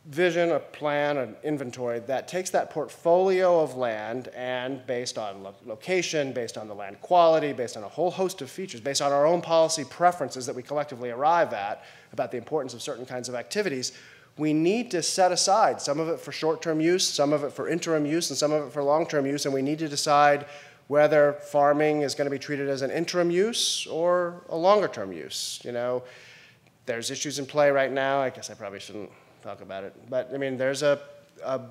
S2: vision, a plan, an inventory that takes that portfolio of land and based on location, based on the land quality, based on a whole host of features, based on our own policy preferences that we collectively arrive at about the importance of certain kinds of activities, we need to set aside some of it for short-term use, some of it for interim use, and some of it for long-term use, and we need to decide whether farming is going to be treated as an interim use or a longer-term use. You know, there's issues in play right now. I guess I probably shouldn't talk about it. But, I mean, there's a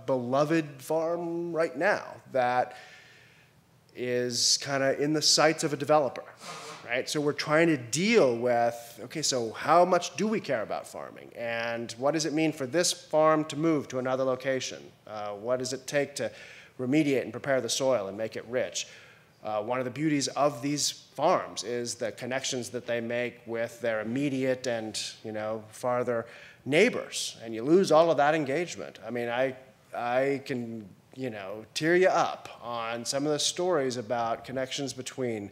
S2: beloved farm right now that is kind of in the sights of a developer, right? So we're trying to deal with, okay, so how much do we care about farming? And what does it mean for this farm to move to another location? What does it take to remediate and prepare the soil and make it rich? One of the beauties of these farms is the connections that they make with their immediate and, you know, farther neighbors, and you lose all of that engagement. I mean, I can, you know, tear you up on some of the stories about connections between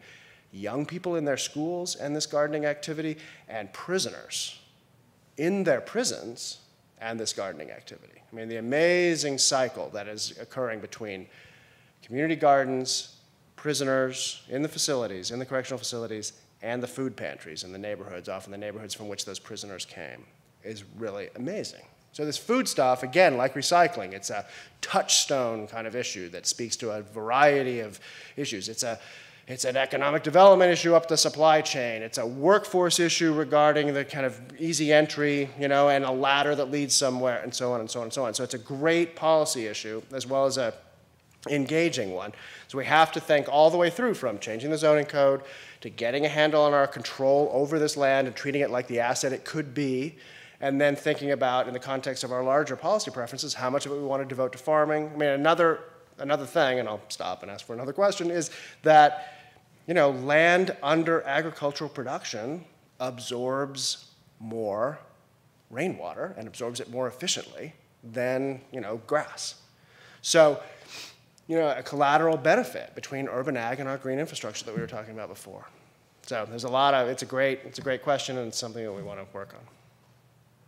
S2: young people in their schools and this gardening activity and prisoners in their prisons and this gardening activity. I mean, the amazing cycle that is occurring between community gardens, prisoners in the facilities, in the correctional facilities, and the food pantries in the neighborhoods, often the neighborhoods from which those prisoners came, is really amazing. So this food stuff, again, like recycling, it's a touchstone kind of issue that speaks to a variety of issues. It's an economic development issue up the supply chain. It's a workforce issue regarding the kind of easy entry, you know, and a ladder that leads somewhere, and so on and so on and so on. So it's a great policy issue as well as a engaging one. So we have to think all the way through from changing the zoning code to getting a handle on our control over this land and treating it like the asset it could be, and then thinking about, in the context of our larger policy preferences, how much of it we want to devote to farming. I mean, another thing, and I'll stop and ask for another question, is that, you know, land under agricultural production absorbs more rainwater and absorbs it more efficiently than, you know, grass. So, you know, a collateral benefit between urban ag and our green infrastructure that we were talking about before. So there's a lot of, it's a great question, and it's something that we want to work on.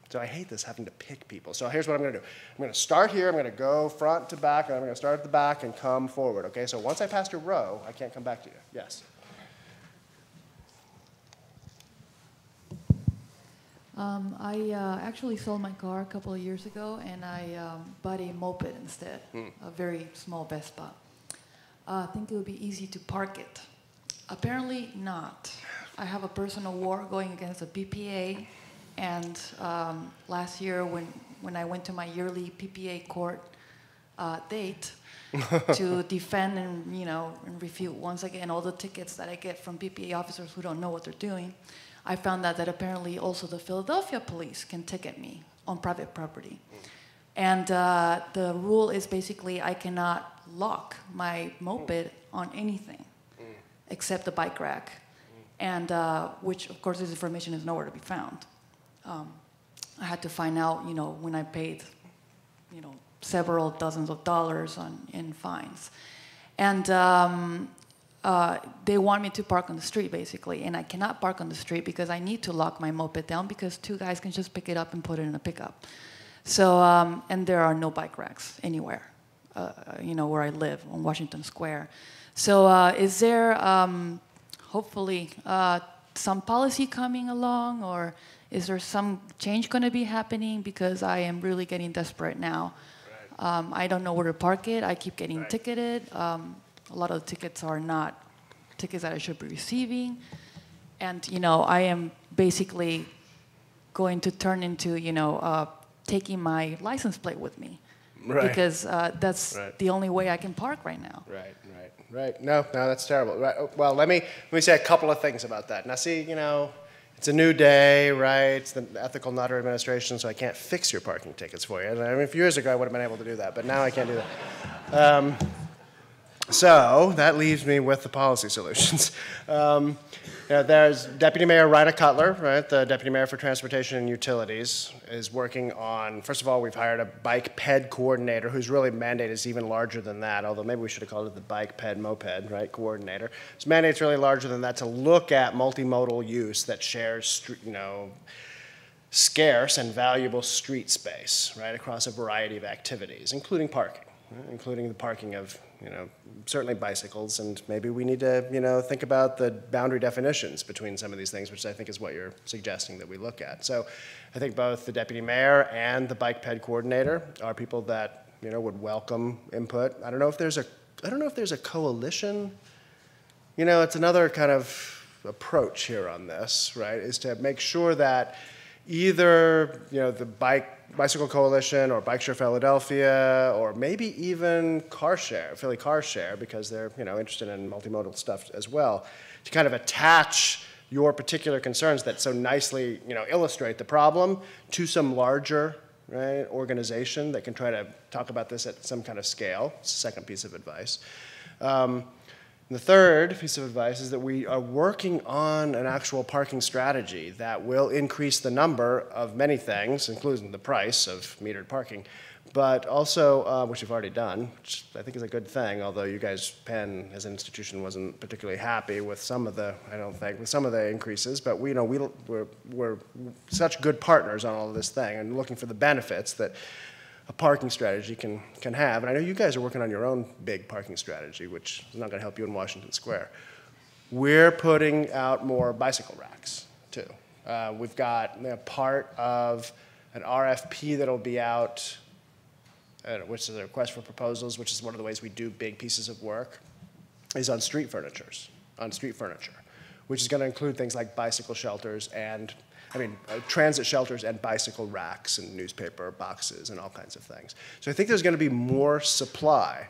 S2: So I hate this, having to pick people. So here's what I'm going to do. I'm going to start here. I'm going to go front to back, and I'm going to start at the back and come forward. Okay, so once I pass your row, I can't come back to you. Yes?
S4: I actually sold my car a couple of years ago, and I bought a moped instead, a very small Vespa. I think it would be easy to park it. Apparently not. I have a personal war going against the BPA, and last year when I went to my yearly PPA court date to defend and refute once again all the tickets that I get from BPA officers who don't know what they're doing, I found out that apparently also the Philadelphia police can ticket me on private property. And the rule is basically I cannot lock my moped on anything except the bike rack, and which, of course, this information is nowhere to be found. I had to find out, when I paid, several dozens of dollars in fines. And they want me to park on the street, basically, and I cannot park on the street because I need to lock my moped down because two guys can just pick it up and put it in a pickup. So, and there are no bike racks anywhere, where I live on Washington Square. So is there, hopefully, some policy coming along, or is there some change going to be happening? Because I am really getting desperate now. Right. I don't know where to park it. I keep getting ticketed. A lot of the tickets are not tickets that I should be receiving. And, I am basically going to turn into, taking my license plate with me. Right. Because that's the only way I can park right now.
S2: Right. No, that's terrible. Right. Well, let me say a couple of things about that. Now, see, it's a new day, right? It's the Ethical Nutter Administration, so I can't fix your parking tickets for you. And I mean, a few years ago, I would have been able to do that, but now I can't do that. So that leaves me with the policy solutions. There's Deputy Mayor Rhina Cutler, right? The Deputy Mayor for Transportation and Utilities is working on, first of all, we've hired a bike ped coordinator whose really mandate is even larger than that, although maybe we should have called it the bike ped moped, right, coordinator. His mandate's really larger than that to look at multimodal use that shares, scarce and valuable street space, right, across a variety of activities, including parking. Including the parking of, certainly bicycles, and maybe we need to, think about the boundary definitions between some of these things, which I think is what you're suggesting that we look at. So I think both the deputy mayor and the bike ped coordinator are people that, would welcome input. I don't know if there's a coalition. It's another kind of approach here on this, right, is to make sure that either, the Bicycle Coalition or Bike Share Philadelphia, or maybe even Philly Car Share, because they're interested in multimodal stuff as well, to kind of attach your particular concerns that so nicely illustrate the problem to some larger organization that can try to talk about this at some kind of scale. It's the second piece of advice. The third piece of advice is that we are working on an actual parking strategy that will increase the number of many things, including the price of metered parking, but also, which we've already done, which I think is a good thing, although you guys, Penn, as an institution, wasn't particularly happy with some of the, with some of the increases, but we're such good partners on all of this thing and looking for the benefits that a parking strategy can have. And I know you guys are working on your own big parking strategy, which is not going to help you in Washington Square. We're putting out more bicycle racks, too. We've got part of an RFP that'll be out, which is a request for proposals, which is one of the ways we do big pieces of work, is on street furniture, which is going to include things like bicycle shelters and transit shelters and bicycle racks and newspaper boxes and all kinds of things. So I think there's going to be more supply,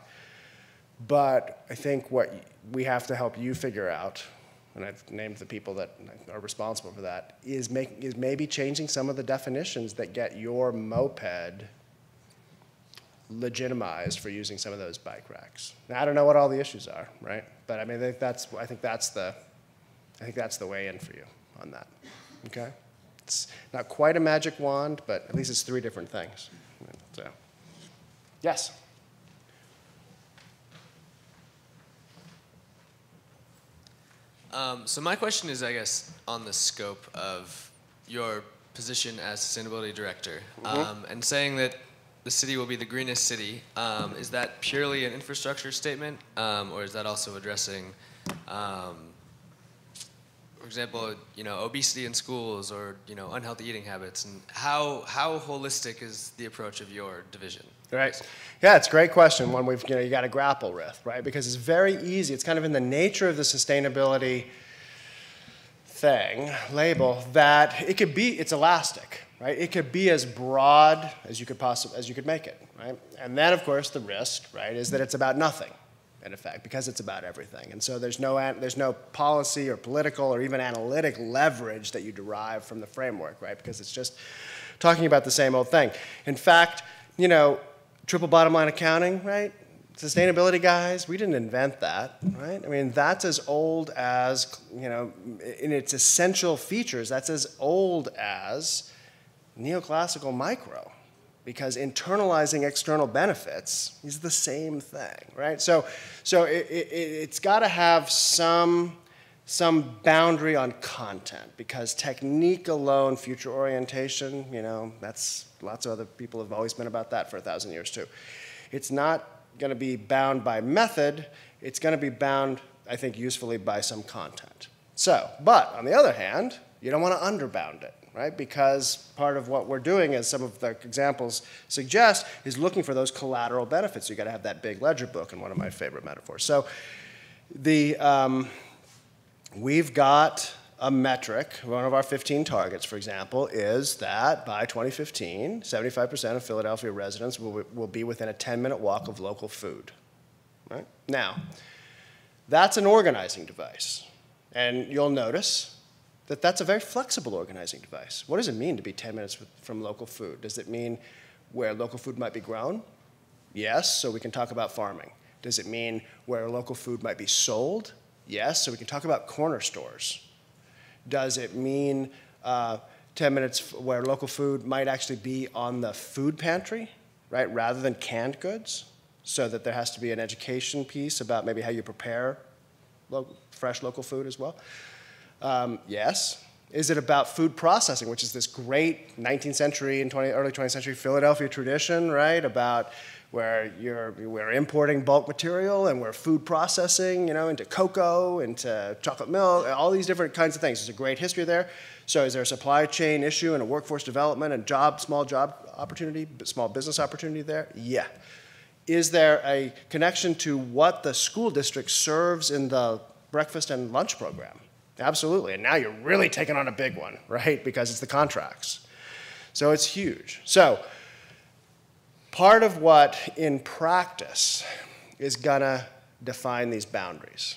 S2: but I think what we have to help you figure out, and I've named the people that are responsible for that, is maybe changing some of the definitions that get your moped legitimized for using some of those bike racks. Now, I don't know what all the issues are, right? But I think that's the way in for you on that. Okay? It's not quite a magic wand, but at least it's 3 different things. So, yes?
S5: So my question is, I guess, on the scope of your position as sustainability director, and saying that the city will be the greenest city. Is that purely an infrastructure statement, or is that also addressing example, obesity in schools or, unhealthy eating habits, and how holistic is the approach of your division?
S2: Right. Yeah, it's a great question, one you got to grapple with, right? Because it's very easy. It's kind of in the nature of the sustainability label that it's elastic, right? It could be as broad as you could make it, right? And then, of course, the risk, right, is that it's about nothing, in effect, because it's about everything. And so there's no policy or political or even analytic leverage that you derive from the framework, right? Because it's just talking about the same old thing. In fact, triple bottom line accounting, right? Sustainability guys, we didn't invent that, right? I mean, that's as old as, in its essential features, that's as old as neoclassical micro, because internalizing external benefits is the same thing, right? So it's got to have some boundary on content, because technique alone, future orientation, that's lots of other people have always been about that for 1,000 years too. It's not going to be bound by method. It's going to be bound, I think, usefully by some content. But on the other hand, you don't want to underbound it, right? Because part of what we're doing, as some of the examples suggest, is looking for those collateral benefits. You've got to have that big ledger book, in one of my favorite metaphors. So we've got a metric. One of our 15 targets, for example, is that by 2015, 75% of Philadelphia residents will be within a 10-minute walk of local food, right? Now, that's an organizing device. And you'll notice that that's a very flexible organizing device. What does it mean to be 10 minutes from local food? Does it mean where local food might be grown? Yes, so we can talk about farming. Does it mean where local food might be sold? Yes, so we can talk about corner stores. Does it mean 10 minutes where local food might actually be on the food pantry, right, rather than canned goods, so that there has to be an education piece about maybe how you prepare fresh local food as well? Yes. Is it about food processing, which is this great 19th century and early 20th century Philadelphia tradition, right, about where we're importing bulk material and we're food processing, into cocoa, into chocolate milk, all these different kinds of things. There's a great history there. So is there a supply chain issue and a workforce development and small job opportunity, small business opportunity there? Yeah. Is there a connection to what the school district serves in the breakfast and lunch program? Absolutely. And now you're really taking on a big one, right? Because it's the contracts. So it's huge. So part of what, in practice, is going to define these boundaries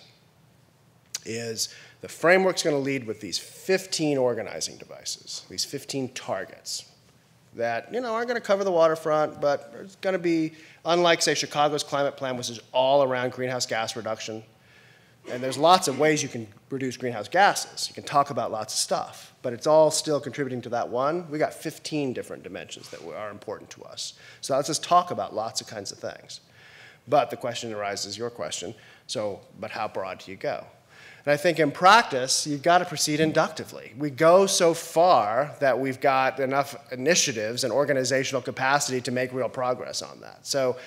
S2: is the framework's going to lead with these 15 organizing devices, these 15 targets that, aren't going to cover the waterfront, but it's going to be, unlike, say, Chicago's climate plan, which is all around greenhouse gas reduction. And there's lots of ways you can reduce greenhouse gases. You can talk about lots of stuff, but it's all still contributing to that one. We got 15 different dimensions that are important to us. So let's just talk about lots of kinds of things. But the question arises, your question, but how broad do you go? And I think in practice, you've got to proceed inductively. We go so far that we've got enough initiatives and organizational capacity to make real progress on that. So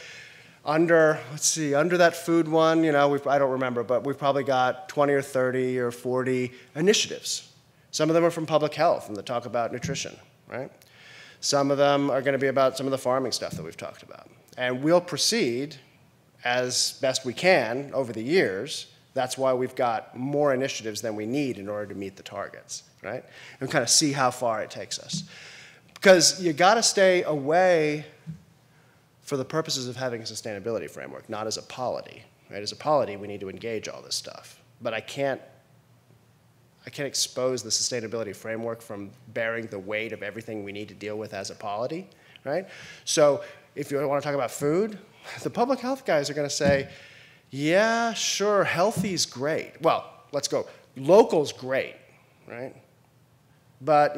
S2: under that food one, I don't remember, but we've probably got 20 or 30 or 40 initiatives. Some of them are from public health, and they talk about nutrition, right? Some of them are going to be about some of the farming stuff that we've talked about. And we'll proceed as best we can over the years. That's why we've got more initiatives than we need in order to meet the targets, right? And kind of see how far it takes us. Because you got to stay away for the purposes of having a sustainability framework, not as a polity. Right? As a polity, we need to engage all this stuff. But I can't expose the sustainability framework from bearing the weight of everything we need to deal with as a polity, right? So if you want to talk about food, the public health guys are going to say, yeah, sure, healthy's great. Well, let's go. Local's great, right? But,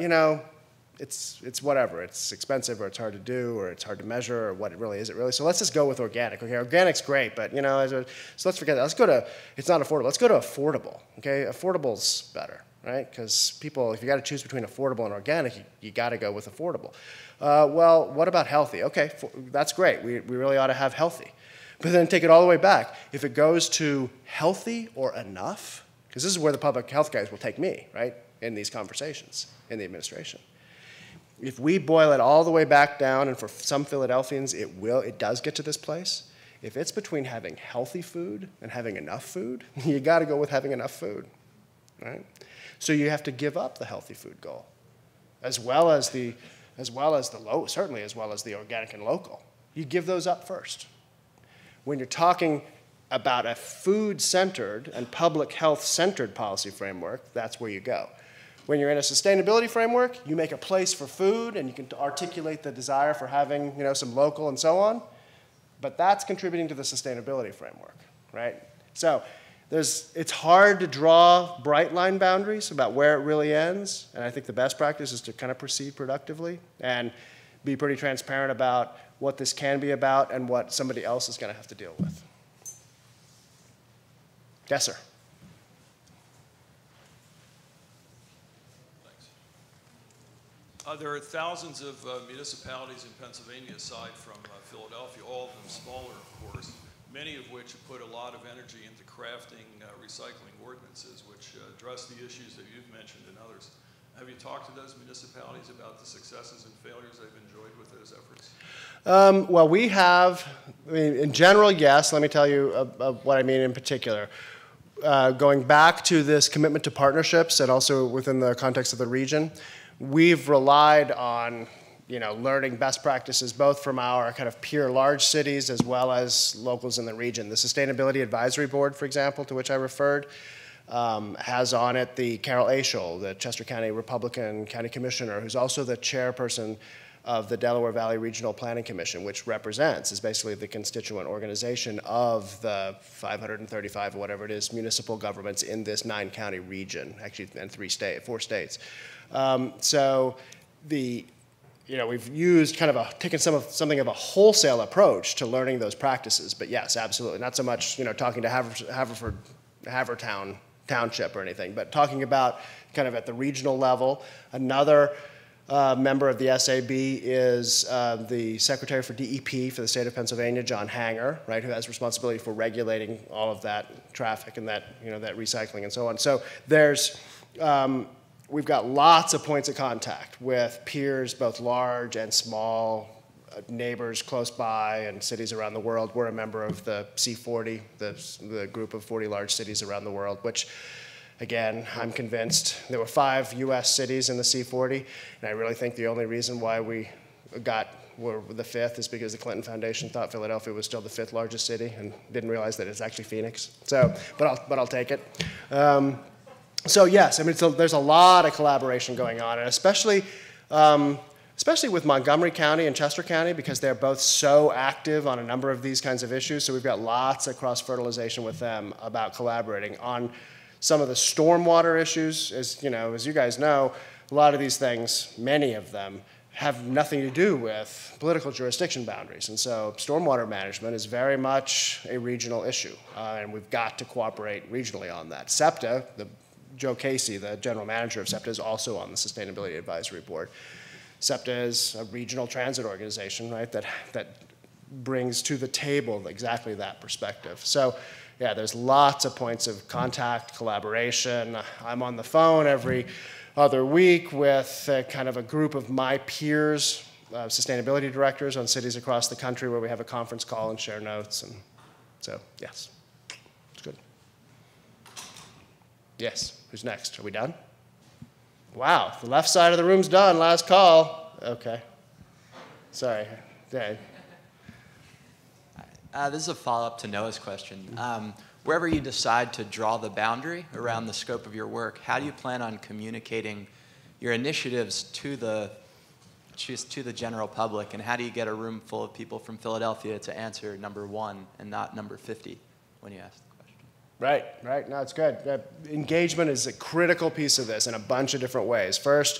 S2: it's whatever. It's expensive, or it's hard to do, or it's hard to measure, or what it really is. So let's just go with organic. Okay, organic's great, but so let's forget that. Let's go to, it's not affordable. Let's go to affordable. Okay, affordable's better, right? Because people, if you got to choose between affordable and organic, you got to go with affordable. Well, what about healthy? Okay, that's great. We really ought to have healthy. But then take it all the way back. If it goes to healthy or enough, Because this is where the public health guys will take me, right, in these conversations in the administration. If we boil it all the way back down, and for some Philadelphians, it does get to this place. If it's between having healthy food and having enough food, you got to go with having enough food, right? So you have to give up the healthy food goal, certainly as well as the organic and local. You give those up first. When you're talking about a food-centered and public health-centered policy framework, that's where you go. When you're in a sustainability framework, you make a place for food and you can articulate the desire for having, some local and so on. But that's contributing to the sustainability framework, right? So it's hard to draw bright line boundaries about where it really ends. And I think the best practice is to kind of proceed productively and be pretty transparent about what this can be about and what somebody else is going to have to deal with. Yes, sir.
S6: There are thousands of municipalities in Pennsylvania, aside from Philadelphia, all of them smaller, of course, many of which have put a lot of energy into crafting recycling ordinances, which address the issues that you've mentioned and others. Have you talked to those municipalities about the successes and failures they've enjoyed with those efforts?
S2: Well, we have, in general, yes. Let me tell you what I mean in particular. Going back to this commitment to partnerships and also within the context of the region, we've relied on, learning best practices both from our kind of peer large cities as well as locals in the region. The Sustainability Advisory Board, for example, to which I referred, has on it the Carol Aschel, the Chester County Republican County Commissioner, who's also the chairperson of the Delaware Valley Regional Planning Commission, which is basically the constituent organization of the 535 or whatever it is municipal governments in this 9-county region, actually, and 4 states. So we've used taken something of a wholesale approach to learning those practices, but yes, absolutely. Not so much, talking to Havertown Township or anything, but talking about kind of at the regional level. Another member of the SAB is the Secretary for DEP for the state of Pennsylvania, John Hanger, right, who has responsibility for regulating all of that traffic and that, that recycling and so on. So we've got lots of points of contact with peers, both large and small, neighbors close by and cities around the world. We're a member of the C40, the group of 40 large cities around the world, which, again, I'm convinced there were 5 U.S. cities in the C40, and I really think the only reason why we're the 5th is because the Clinton Foundation thought Philadelphia was still the 5th largest city and didn't realize that it's actually Phoenix. So, but I'll take it. So yes, there's a lot of collaboration going on, and especially with Montgomery County and Chester County, because they're both so active on a number of these kinds of issues. So we've got lots of cross-fertilization with them about collaborating on some of the stormwater issues. As you guys know, a lot of these things, many of them, have nothing to do with political jurisdiction boundaries. And so stormwater management is very much a regional issue, and we've got to cooperate regionally on that. SEPTA, Joe Casey, the general manager of SEPTA, is also on the Sustainability Advisory Board. SEPTA is a regional transit organization, right, that brings to the table exactly that perspective. So, yeah, there's lots of points of contact, collaboration. I'm on the phone every other week with kind of a group of my peers, sustainability directors on cities across the country, where we have a conference call and share notes. And so, yes, it's good. Yes. Who's next? Are we done? Wow, the left side of the room's done. Last call. Okay. Sorry.
S7: This is a follow-up to Noah's question. Wherever you decide to draw the boundary around the scope of your work, how do you plan on communicating your initiatives to the general public, and how do you get a room full of people from Philadelphia to answer number 1 and not number 50 when you ask the question?
S2: Right. No, it's good. Engagement is a critical piece of this in a bunch of different ways. First,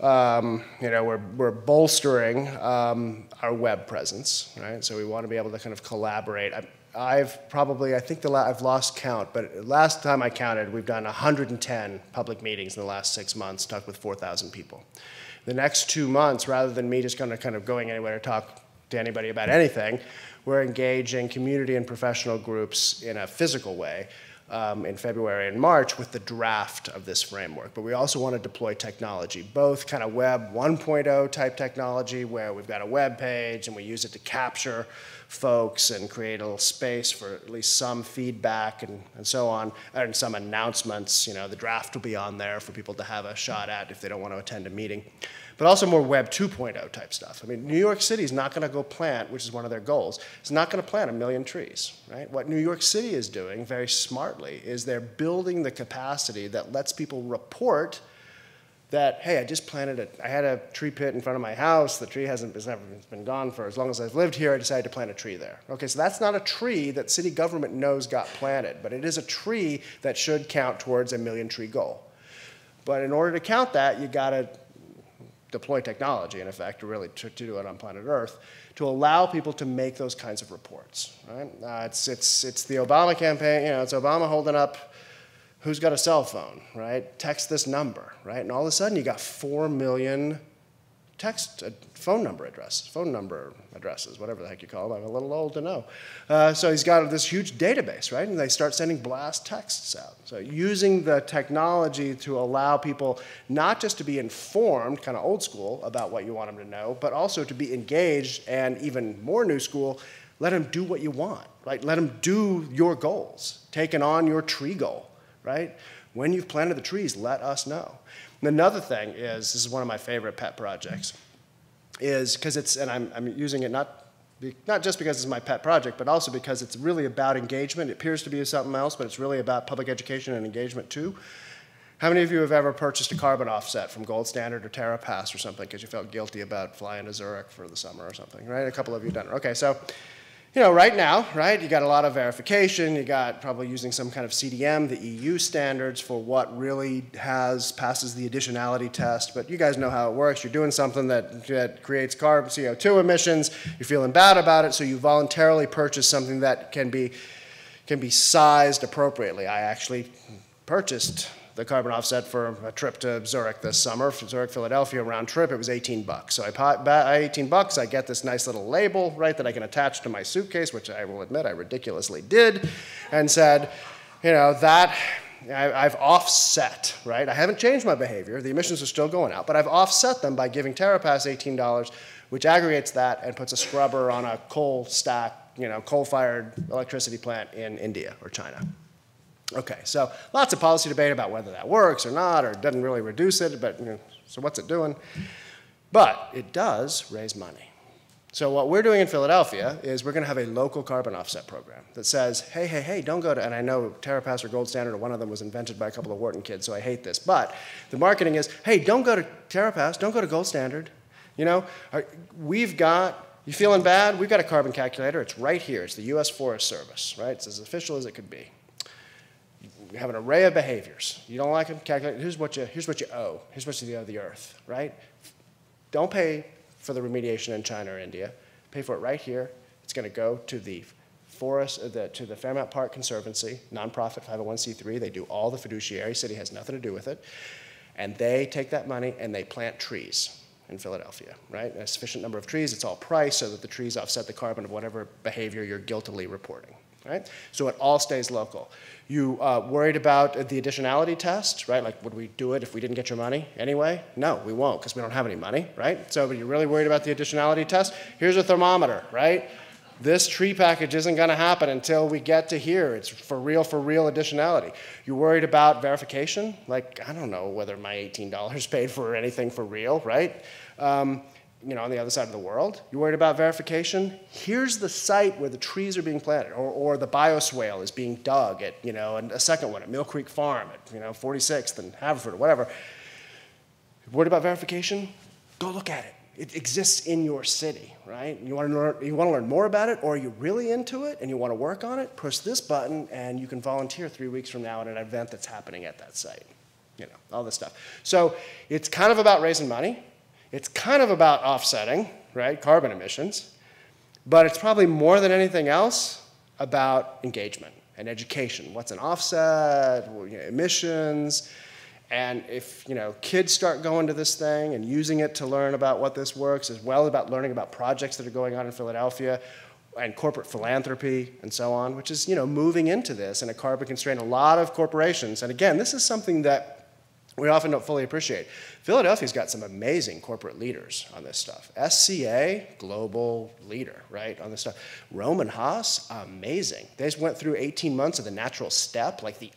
S2: we're bolstering our web presence, right? So we want to be able to kind of collaborate. I've lost count, but last time I counted, we've done 110 public meetings in the last 6 months, talked with 4,000 people. The next 2 months, rather than me just kind of going anywhere to talk to anybody about anything, we're engaging community and professional groups in a physical way in February and March with the draft of this framework. But we also want to deploy technology, both kind of Web 1.0 type technology, where we've got a web page and we use it to capture folks and create a little space for at least some feedback and so on, and some announcements. You know, the draft will be on there for people to have a shot at if they don't want to attend a meeting. But also more Web 2.0 type stuff. I mean, New York City is not going to go plant, which is one of their goals, it's not going to plant 1 million trees, right? What New York City is doing very smartly is they're building the capacity that lets people report that, hey, I just planted I had a tree pit in front of my house, the tree it's been gone for as long as I've lived here, I decided to plant a tree there. Okay, so that's not a tree that city government knows got planted, but it is a tree that should count towards a 1 million tree goal. But in order to count that, you gotta deploy technology, in effect, to really to do it on planet Earth, to allow people to make those kinds of reports. Right? It's the Obama campaign. You know, it's Obama holding up, who's got a cell phone, right? Text this number, right? And all of a sudden, you got 4 million phone number addresses, whatever the heck you call them. I'm a little old to know. So he's got this huge database, right? And they start sending blast texts out. So using the technology to allow people not just to be informed, kind of old school, about what you want them to know, but also to be engaged, and even more new school, let them do what you want, right? Let them do your goals, taking on your tree goal, right? When you've planted the trees, let us know. And another thing is, this is one of my favorite pet projects, is because it's, and I'm using it not just because it's my pet project, but also because it's really about engagement. It appears to be something else, but it's really about public education and engagement too. How many of you have ever purchased a carbon offset from Gold Standard or TerraPass or something because you felt guilty about flying to Zurich for the summer or something, right? A couple of you have done it. Okay, so, you know, right now, right, you got a lot of verification. You got probably using some kind of CDM, the EU standards for what really passes the additionality test. But you guys know how it works. You're doing something that creates carbon CO2 emissions. You're feeling bad about it, so you voluntarily purchase something that can be sized appropriately. I actually purchased the carbon offset for a trip to Zurich this summer, from Zurich, Philadelphia, round trip. It was 18 bucks. So I 18 bucks, I get this nice little label, right, that I can attach to my suitcase, which I will admit I ridiculously did, and said, you know, that I've offset, right? I haven't changed my behavior. The emissions are still going out, but I've offset them by giving TerraPass $18, which aggregates that and puts a scrubber on a coal stack, you know, coal-fired electricity plant in India or China. Okay, so lots of policy debate about whether that works or not, or it doesn't really reduce it, but you know, so what's it doing? But it does raise money. So what we're doing in Philadelphia is we're going to have a local carbon offset program that says, hey, don't go to, and I know TerraPass or Gold Standard, or one of them was invented by a couple of Wharton kids, so I hate this, but the marketing is, hey, don't go to TerraPass, don't go to Gold Standard. You know, you feeling bad? We've got a carbon calculator. It's right here. It's the U.S. Forest Service, right? It's as official as it could be. You have an array of behaviors. You don't like them? Calculate. Here's what you owe. Here's what you owe the Earth, right? Don't pay for the remediation in China or India. Pay for it right here. It's going to go to the to the Fairmount Park Conservancy, nonprofit 501c3. They do all the fiduciary. City has nothing to do with it. And they take that money and they plant trees in Philadelphia, right? A sufficient number of trees. It's all priced so that the trees offset the carbon of whatever behavior you're guiltily reporting. Right? So it all stays local. You worried about the additionality test, right? Like, would we do it if we didn't get your money anyway? No, we won't, because we don't have any money, right? So, but you're really worried about the additionality test? Here's a thermometer, right? This tree package isn't going to happen until we get to here. It's for real additionality. You're worried about verification? Like, I don't know whether my $18 paid for anything for real, right? You know, on the other side of the world. You're worried about verification? Here's the site where the trees are being planted, or the bioswale is being dug at, you know, and a second one at Mill Creek Farm at, you know, 46th and Haverford or whatever. You're worried about verification? Go look at it. It exists in your city, right? You want to learn more about it, or are you really into it and you want to work on it? Push this button and you can volunteer 3 weeks from now at an event that's happening at that site. You know, all this stuff. So it's kind of about raising money. It's kind of about offsetting, right, carbon emissions, but it's probably more than anything else about engagement and education. What's an offset, emissions, and if, you know, kids start going to this thing and using it to learn about what this works, as well as about learning about projects that are going on in Philadelphia, and corporate philanthropy and so on, which is, moving into this in a carbon constraint. A lot of corporations, and again, this is something that we often don't fully appreciate. Philadelphia's got some amazing corporate leaders on this stuff. SCA, global leader, right, on this stuff. Roman Haas, amazing. They just went through 18 months of the natural step, like the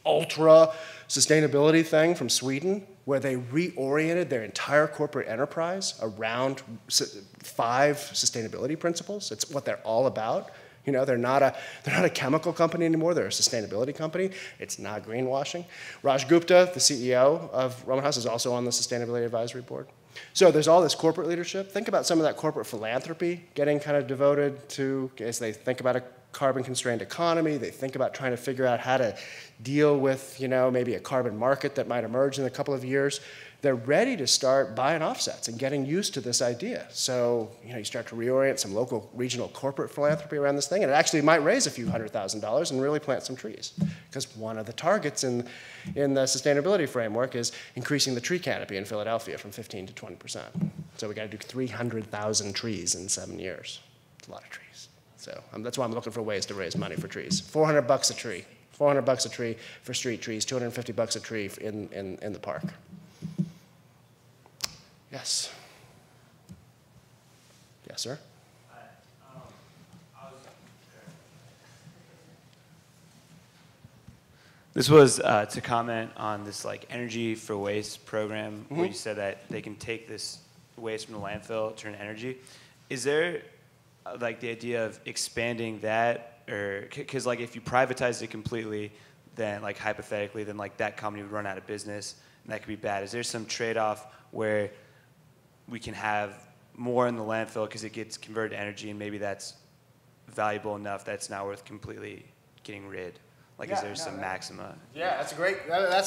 S2: ultra sustainability thing from Sweden, where they reoriented their entire corporate enterprise around 5 sustainability principles. It's what they're all about. They're not a chemical company anymore. They're a sustainability company. It's not greenwashing. Raj Gupta, the CEO of Roman Haas, is also on the Sustainability Advisory Board. So there's all this corporate leadership. Think about some of that corporate philanthropy getting kind of devoted to, as they think about a carbon-constrained economy. They think about trying to figure out how to deal with, maybe a carbon market that might emerge in a couple of years. They're ready to start buying offsets and getting used to this idea. So, you start to reorient some local, regional corporate philanthropy around this thing, and it actually might raise a few $100,000 and really plant some trees. Because one of the targets in the sustainability framework is increasing the tree canopy in Philadelphia from 15 to 20%. So we got to do 300,000 trees in 7 years. It's a lot of trees. So that's why I'm looking for ways to raise money for trees. $400 a tree. $400 a tree for street trees, $250 a tree in the park. Yes. Yes, sir?
S8: This was to comment on this energy for waste program where you said that they can take this waste from the landfill, turn energy. Is there the idea of expanding that, or because if you privatize it completely, then hypothetically, then that company would run out of business and that could be bad. Is there some trade-off where we can have more in the landfill because it gets converted to energy and maybe that's valuable enough that it's not worth completely getting rid? Is there some maxima?
S2: Yeah, that's a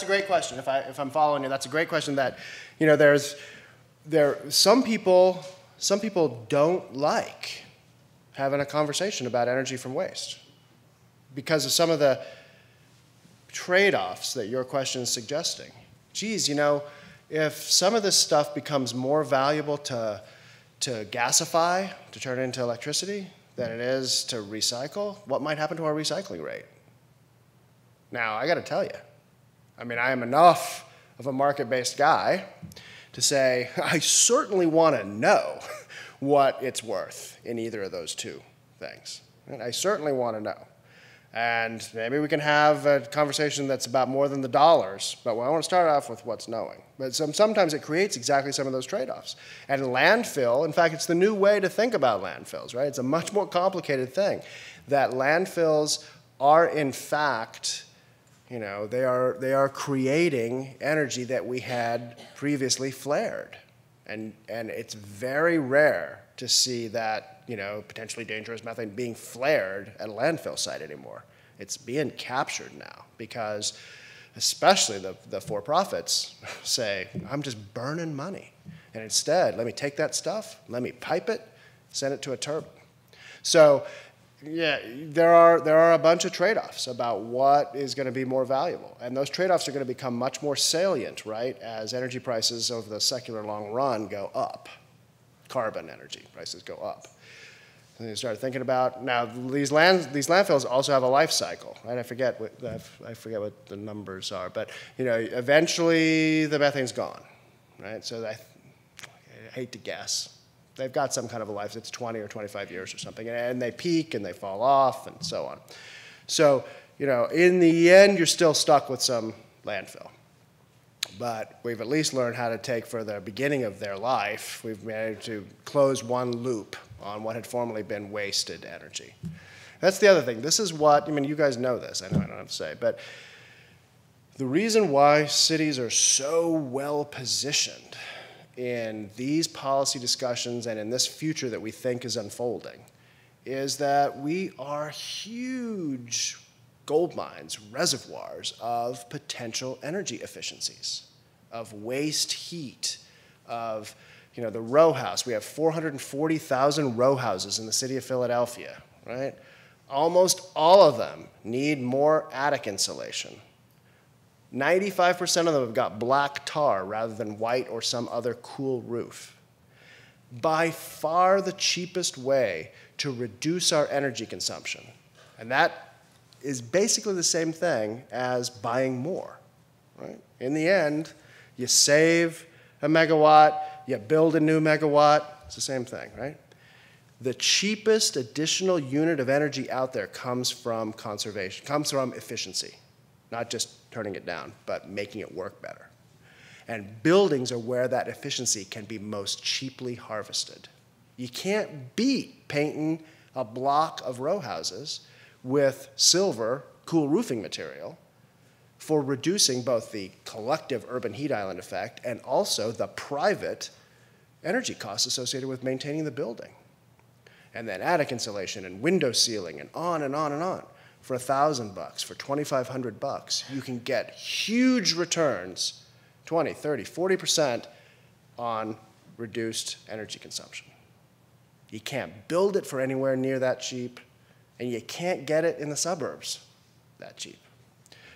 S2: great question. If I'm following you, that's a great question. That some people don't like having a conversation about energy from waste because of some of the trade-offs that your question is suggesting. Geez, if some of this stuff becomes more valuable to gasify, to turn it into electricity, than it is to recycle, what might happen to our recycling rate? Now, I got to tell you, I am enough of a market-based guy to say I certainly want to know what it's worth in either of those two things. And I certainly want to know. And maybe we can have a conversation that's about more than the dollars, but I want to start off with what's knowing. But sometimes it creates exactly some of those trade-offs. And landfill, in fact, it's the new way to think about landfills, right? It's a much more complicated thing. That landfills are, in fact, they are creating energy that we had previously flared. And it's very rare to see that, potentially dangerous methane being flared at a landfill site anymore. It's being captured now because especially the for-profits say, I'm just burning money. And instead, let me take that stuff, let me pipe it, send it to a turbine. So, yeah, there are a bunch of trade-offs about what is going to be more valuable. And those trade-offs are going to become much more salient, right, as energy prices over the secular long run go up. Carbon energy prices go up. And you start thinking about, now these landfills also have a life cycle, right? I forget what the numbers are, but eventually the methane's gone, right? So I hate to guess. They've got some kind of a life that's 20 or 25 years or something, and they peak and they fall off and so on. So, in the end, you're still stuck with some landfill. But we've at least learned how to take, for the beginning of their life, we've managed to close one loop on what had formerly been wasted energy. That's the other thing. This is what, you guys know this, I know I don't have to say, but the reason why cities are so well positioned in these policy discussions and in this future that we think is unfolding is that we are huge gold mines, reservoirs of potential energy efficiencies, of waste heat, of the row house. We have 440,000 row houses in the city of Philadelphia, right? Almost all of them need more attic insulation. 95% of them have got black tar rather than white or some other cool roof. by far the cheapest way to reduce our energy consumption. And that is basically the same thing as buying more, right? In the end, you save a megawatt, you build a new megawatt, it's the same thing, right? The cheapest additional unit of energy out there comes from conservation, comes from efficiency, not just turning it down, but making it work better. And buildings are where that efficiency can be most cheaply harvested. You can't beat painting a block of row houses with silver cool roofing material for reducing both the collective urban heat island effect and also the private energy costs associated with maintaining the building. And then attic insulation and window sealing and on and on and on. For $1,000, for $2,500, you can get huge returns, 20, 30, 40% on reduced energy consumption. You can't build it for anywhere near that cheap, and you can't get it in the suburbs that cheap.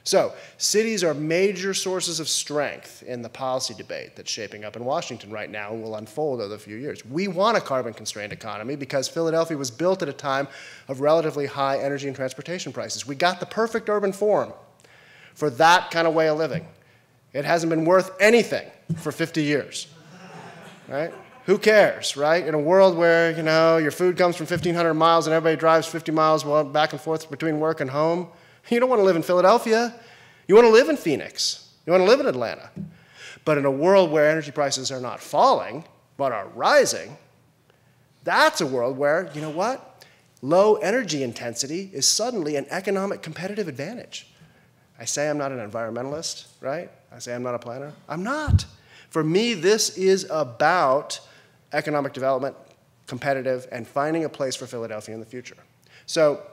S2: So cities are major sources of strength in the policy debate that's shaping up in Washington right now and will unfold over a few years. We want a carbon-constrained economy because Philadelphia was built at a time of relatively high energy and transportation prices. We got the perfect urban form for that kind of way of living. It hasn't been worth anything for 50 years, right? Who cares, right? In a world where, you know, your food comes from 1,500 miles and everybody drives 50 miles back and forth between work and home, you don't want to live in Philadelphia. You want to live in Phoenix. You want to live in Atlanta. But in a world where energy prices are not falling, but are rising, that's a world where, you know what? Low energy intensity is suddenly an economic competitive advantage. I say I'm not an environmentalist, right? I say I'm not a planner. I'm not. For me, this is about economic development, competitive, and finding a place for Philadelphia in the future. So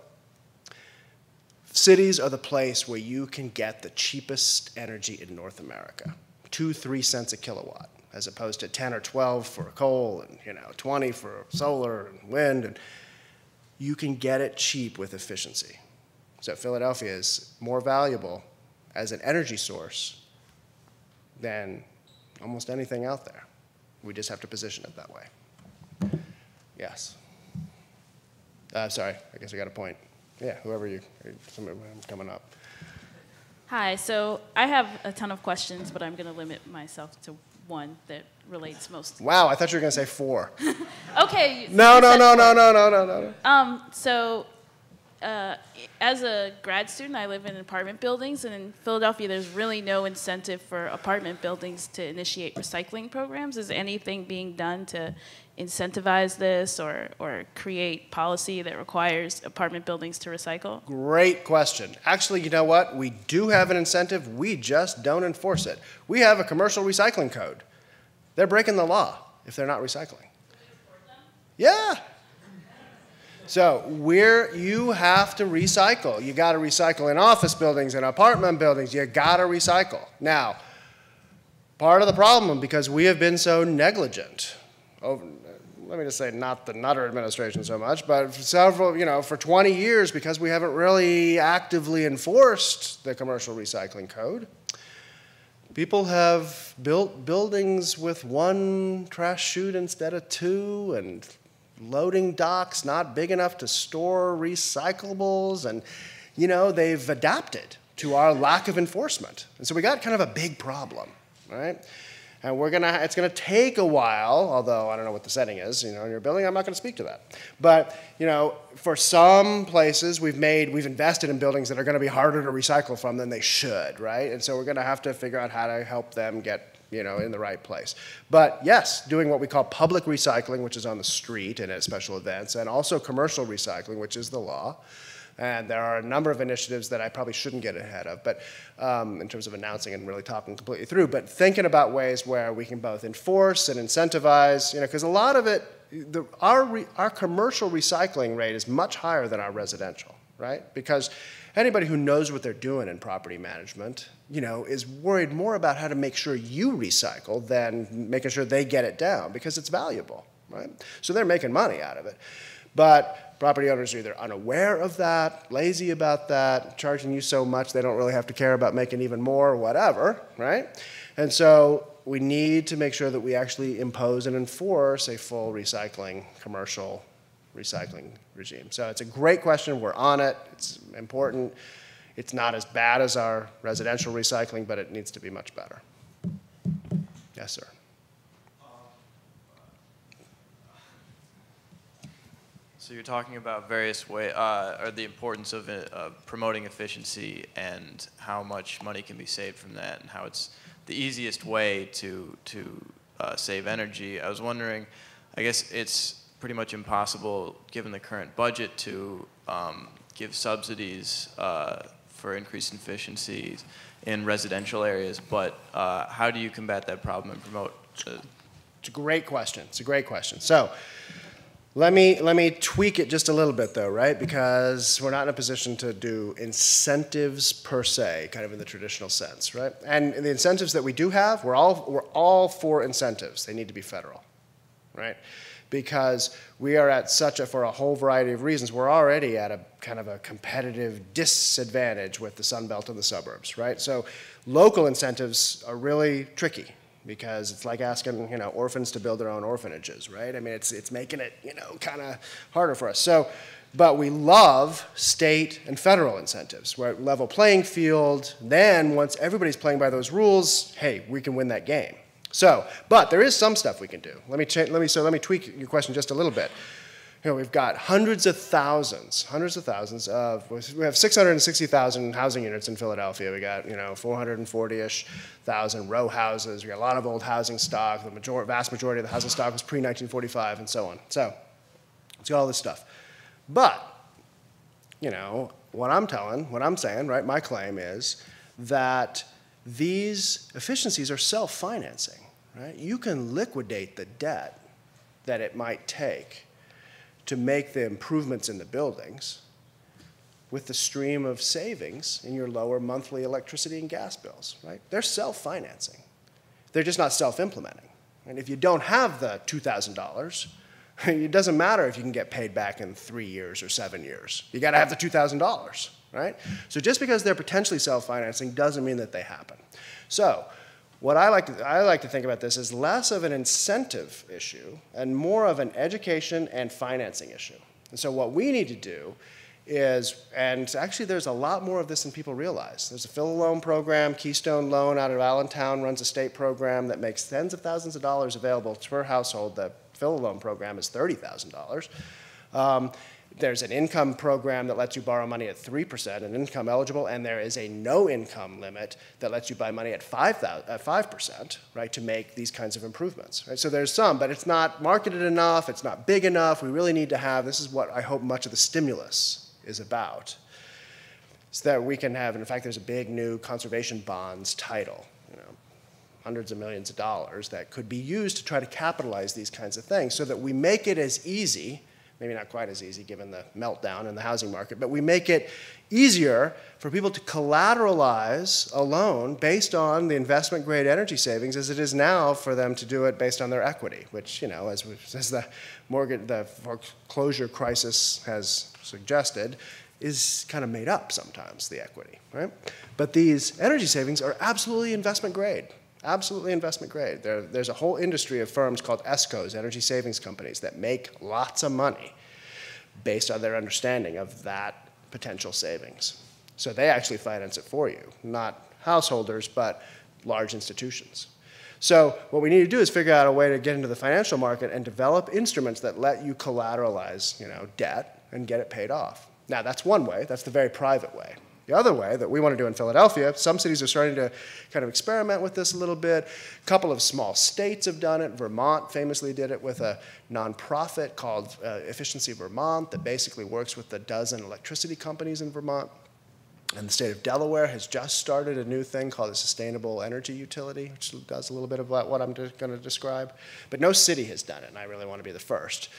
S2: cities are the place where you can get the cheapest energy in North America, 2-3 cents a kilowatt, as opposed to 10 or 12 for coal and 20 for solar and wind. And you can get it cheap with efficiency. So Philadelphia is more valuable as an energy source than almost anything out there. We just have to position it that way. Yes. Sorry, I guess I got a point. Yeah, whoever somebody coming up.
S3: Hi, so I have a ton of questions, but I'm going to limit myself to one that relates most.
S2: Wow, I thought you were going to say 4.
S3: Okay.
S2: No.
S3: So as a grad student, I live in apartment buildings, and in Philadelphia, there's really no incentive for apartment buildings to initiate recycling programs. Is anything being done to incentivize this or create policy that requires apartment buildings to recycle?
S2: Great question. Actually, you know what? We do have an incentive. We just don't enforce it. We have a commercial recycling code. They're breaking the law if they're not recycling. Yeah. So you have to recycle. You got to recycle in office buildings and apartment buildings. You got to recycle. Now, part of the problem, because we have been so negligent, let me just say not the Nutter administration so much, but for 20 years, because we haven't really actively enforced the commercial recycling code, people have built buildings with 1 trash chute instead of 2, and loading docks not big enough to store recyclables, and they've adapted to our lack of enforcement. And so we got kind of a big problem, right? And it's gonna take a while, although I don't know what the setting is, in your building, I'm not gonna speak to that. But, for some places we've invested in buildings that are gonna be harder to recycle from than they should, right? And so we're gonna have to figure out how to help them get, in the right place. But yes, doing what we call public recycling, which is on the street and at special events, and also commercial recycling, which is the law. And there are a number of initiatives that I probably shouldn't get ahead of, but in terms of announcing and really talking completely through, but thinking about ways where we can both enforce and incentivize, because a lot of it, our commercial recycling rate is much higher than our residential, right? Because anybody who knows what they're doing in property management, is worried more about how to make sure you recycle than making sure they get it down, because it's valuable, right? So they're making money out of it. But property owners are either unaware of that, lazy about that, charging you so much they don't really have to care about making even more or whatever, right? And so we need to make sure that we actually impose and enforce a full recycling, commercial recycling regime. So it's a great question. We're on it. It's important. It's not as bad as our residential recycling, but it needs to be much better. Yes, sir.
S7: So you're talking about various ways, or the importance of promoting efficiency and how much money can be saved from that, and how it's the easiest way to save energy. I was wondering, I guess it's pretty much impossible, given the current budget, to give subsidies for increased efficiencies in residential areas, but how do you combat that problem and promote?
S2: It's a great question. It's a great question. So let me tweak it just a little bit, though, right? Because we're not in a position to do incentives per se, kind of in the traditional sense, right? And the incentives that we do have, we're all for incentives. They need to be federal, right? Because we are at such a, for a whole variety of reasons, we're already at a kind of a competitive disadvantage with the Sun Belt and the suburbs, right? So local incentives are really tricky, because it's like asking, orphans to build their own orphanages, right? I mean, it's making it, kind of harder for us. So, but we love state and federal incentives. We're at level playing field. Then once everybody's playing by those rules, hey, we can win that game. So, but there is some stuff we can do. Let me tweak your question just a little bit. We've got hundreds of thousands of, we have 660,000 housing units in Philadelphia. We got, 440-ish thousand row houses. We got a lot of old housing stock. The vast majority of the housing stock was pre-1945 and so on. So it's got all this stuff. But, what I'm saying, right, my claim is that these efficiencies are self-financing, right? You can liquidate the debt that it might take to make the improvements in the buildings with the stream of savings in your lower monthly electricity and gas bills, right? They're self-financing. They're just not self-implementing. And if you don't have the $2,000, it doesn't matter if you can get paid back in 3 years or 7 years. You got to have the $2,000, right? So just because they're potentially self-financing doesn't mean that they happen. So what I like to think about this is less of an incentive issue and more of an education and financing issue. And so what we need to do is, and actually there's a lot more of this than people realize. There's a Phil Loan program. Keystone Loan out of Allentown runs a state program that makes tens of thousands of dollars available per household. The Phil Loan program is $30,000. There's an income program that lets you borrow money at 3% and income eligible, and there is a no income limit that lets you buy money at 5%, right, to make these kinds of improvements. Right? So there's some, but it's not marketed enough, it's not big enough. We really need to have, this is what I hope much of the stimulus is about, so that we can have, and in fact there's a big new conservation bonds title, hundreds of millions of dollars that could be used to try to capitalize these kinds of things so that we make it as easy, maybe not quite as easy given the meltdown in the housing market, but we make it easier for people to collateralize a loan based on the investment grade energy savings as it is now for them to do it based on their equity, which, as the foreclosure crisis has suggested, is kind of made up sometimes, the equity, right? But these energy savings are absolutely investment grade. Absolutely investment grade. There's a whole industry of firms called ESCOs, energy savings companies, that make lots of money based on their understanding of that potential savings. So they actually finance it for you, not householders, but large institutions. So what we need to do is figure out a way to get into the financial market and develop instruments that let you collateralize, debt and get it paid off. Now that's one way. That's the very private way. The other way that we want to do in Philadelphia, some cities are starting to kind of experiment with this a little bit. A couple of small states have done it. Vermont famously did it with a nonprofit called Efficiency Vermont that basically works with a dozen electricity companies in Vermont. And the state of Delaware has just started a new thing called a Sustainable Energy Utility, which does a little bit of what I'm going to describe. But no city has done it, and I really want to be the first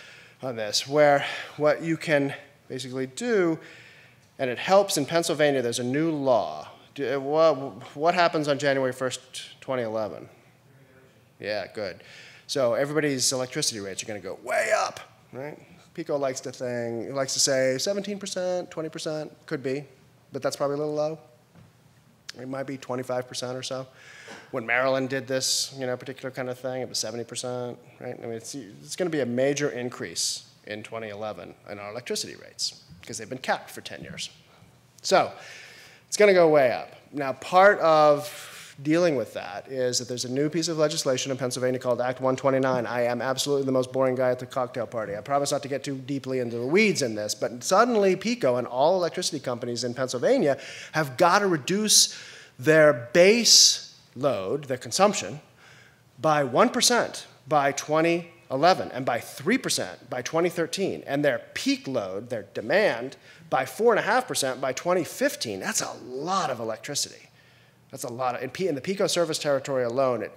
S2: on this, where what you can basically do, and it helps in Pennsylvania, there's a new law. What happens on January 1st, 2011? Yeah, good. So everybody's electricity rates are going to go way up, right? PICO likes to say 17%, 20%, could be, but that's probably a little low. It might be 25% or so. When Maryland did this, particular kind of thing, it was 70%, right? I mean, it's going to be a major increase in 2011 in our electricity rates because they've been capped for 10 years. So it's going to go way up. Now, part of dealing with that is that there's a new piece of legislation in Pennsylvania called Act 129. I am absolutely the most boring guy at the cocktail party. I promise not to get too deeply into the weeds in this, but suddenly PECO and all electricity companies in Pennsylvania have got to reduce their base load, their consumption, by 1% by 2011 and by 3% by 2013, and their peak load, their demand, by 4.5% by 2015. That's a lot of electricity. That's a lot. In the PECO service territory alone,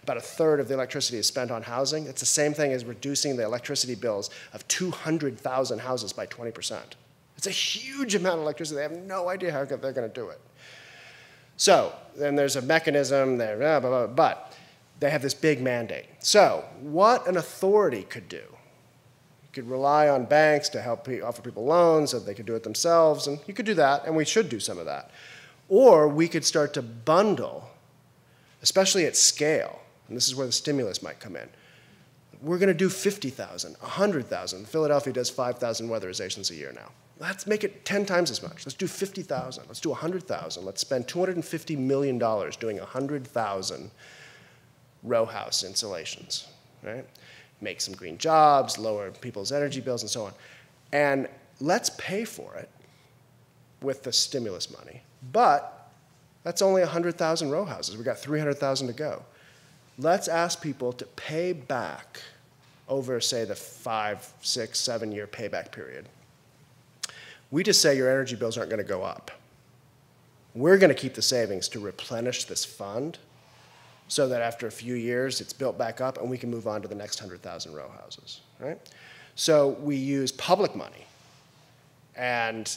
S2: about a third of the electricity is spent on housing. It's the same thing as reducing the electricity bills of 200,000 houses by 20%. It's a huge amount of electricity. They have no idea how they're going to do it. So then there's a mechanism there, blah, blah, blah, but they have this big mandate. So what an authority could do, you could rely on banks to help offer people loans so they could do it themselves, and you could do that, and we should do some of that. Or we could start to bundle, especially at scale, and this is where the stimulus might come in. We're going to do 50,000, 100,000. Philadelphia does 5,000 weatherizations a year now. Let's make it 10 times as much. Let's do 50,000. Let's do 100,000. Let's spend $250 million doing 100,000 row house installations, right? Make some green jobs, lower people's energy bills, and so on. And let's pay for it with the stimulus money. But that's only 100,000 row houses. We've got 300,000 to go. Let's ask people to pay back over, say, the 5, 6, 7-year payback period. We just say your energy bills aren't going to go up. We're going to keep the savings to replenish this fund so that after a few years it's built back up and we can move on to the next 100,000 row houses, right? So we use public money and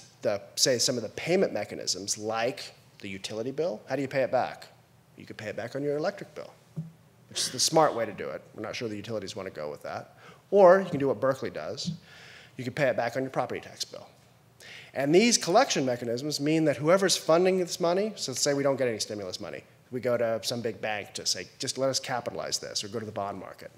S2: say some of the payment mechanisms like the utility bill. How do you pay it back? You could pay it back on your electric bill, which is the smart way to do it. We're not sure the utilities want to go with that. Or you can do what Berkeley does. You can pay it back on your property tax bill. And these collection mechanisms mean that whoever's funding this money, so let's say we don't get any stimulus money, we go to some big bank to say, just let us capitalize this, or go to the bond market.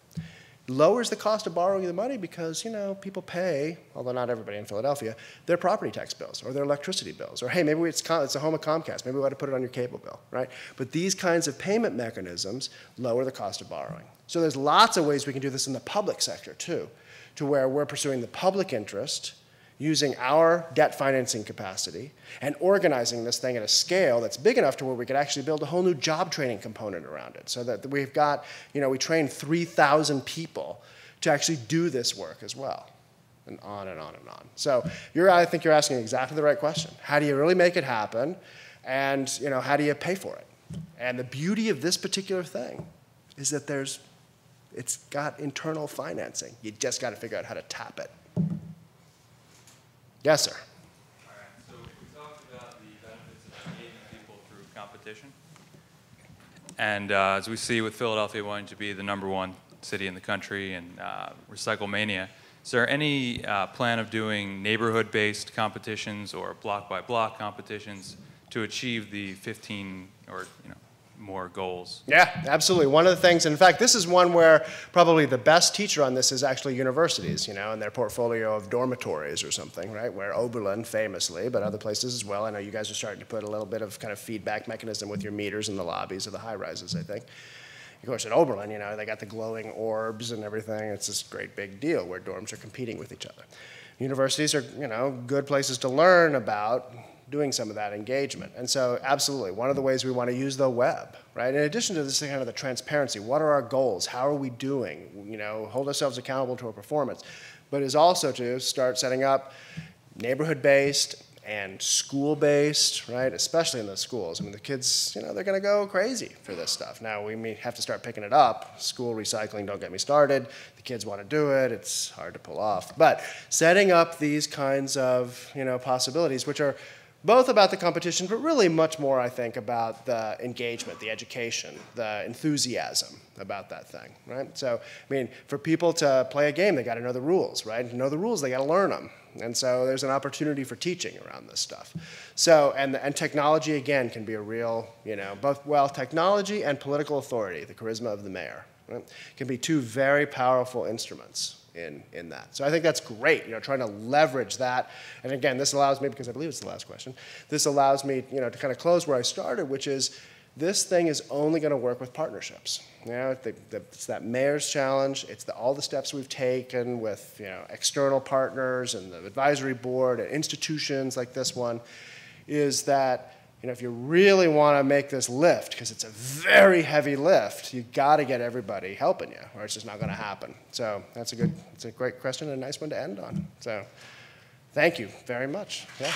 S2: Lowers the cost of borrowing the money because, people pay, although not everybody in Philadelphia, their property tax bills or their electricity bills. Or, hey, maybe it's a home of Comcast. Maybe we ought to put it on your cable bill, right? But these kinds of payment mechanisms lower the cost of borrowing. So there's lots of ways we can do this in the public sector, too, to where we're pursuing the public interest, using our debt financing capacity, and organizing this thing at a scale that's big enough to where we could actually build a whole new job training component around it. So that we've got, we train 3,000 people to actually do this work as well, and on and on and on. So I think you're asking exactly the right question. How do you really make it happen? And how do you pay for it? And the beauty of this particular thing is that it's got internal financing. You just got to figure out how to tap it. Yes, sir.
S9: All right. So we talked about the benefits of engaging people through competition. And as we see with Philadelphia wanting to be the #1 city in the country and RecycleMania, is there any plan of doing neighborhood-based competitions or block-by-block competitions to achieve the 15 or more goals?
S2: Yeah, absolutely. One of the things, in fact, this is one where probably the best teacher on this is actually universities, and their portfolio of dormitories or something, right? Where Oberlin famously, but other places as well. I know you guys are starting to put a little bit of kind of feedback mechanism with your meters in the lobbies of the high rises, I think. Of course, at Oberlin, they got the glowing orbs and everything. It's this great big deal where dorms are competing with each other. Universities are, good places to learn about doing some of that engagement. And so absolutely, one of the ways we want to use the web, right? In addition to this kind of the transparency, what are our goals? How are we doing? Hold ourselves accountable to our performance. But is also to start setting up neighborhood-based and school-based, right? Especially in the schools. I mean, the kids, they're going to go crazy for this stuff. Now, we may have to start picking it up. School recycling, don't get me started. The kids want to do it. It's hard to pull off. But setting up these kinds of, possibilities, which are both about the competition, but really much more, I think, about the engagement, the education, the enthusiasm about that thing, right? So, I mean, for people to play a game, they got to know the rules, right? To know the rules, they got to learn them, And so there's an opportunity for teaching around this stuff. So, and technology, again, can be a real, both, well, technology and political authority, the charisma of the mayor, right, can be two very powerful instruments in that. So I think that's great, trying to leverage that. And again, this allows me, because I believe it's the last question, this allows me, to kind of close where I started, which is this thing is only going to work with partnerships. It's that mayor's challenge. It's all the steps we've taken with, external partners and the advisory board and institutions like this one, is that if you really want to make this lift, because it's a very heavy lift, you got to get everybody helping you, or it's just not going to happen. So it's a great question and a nice one to end on. So thank you very much. Yeah.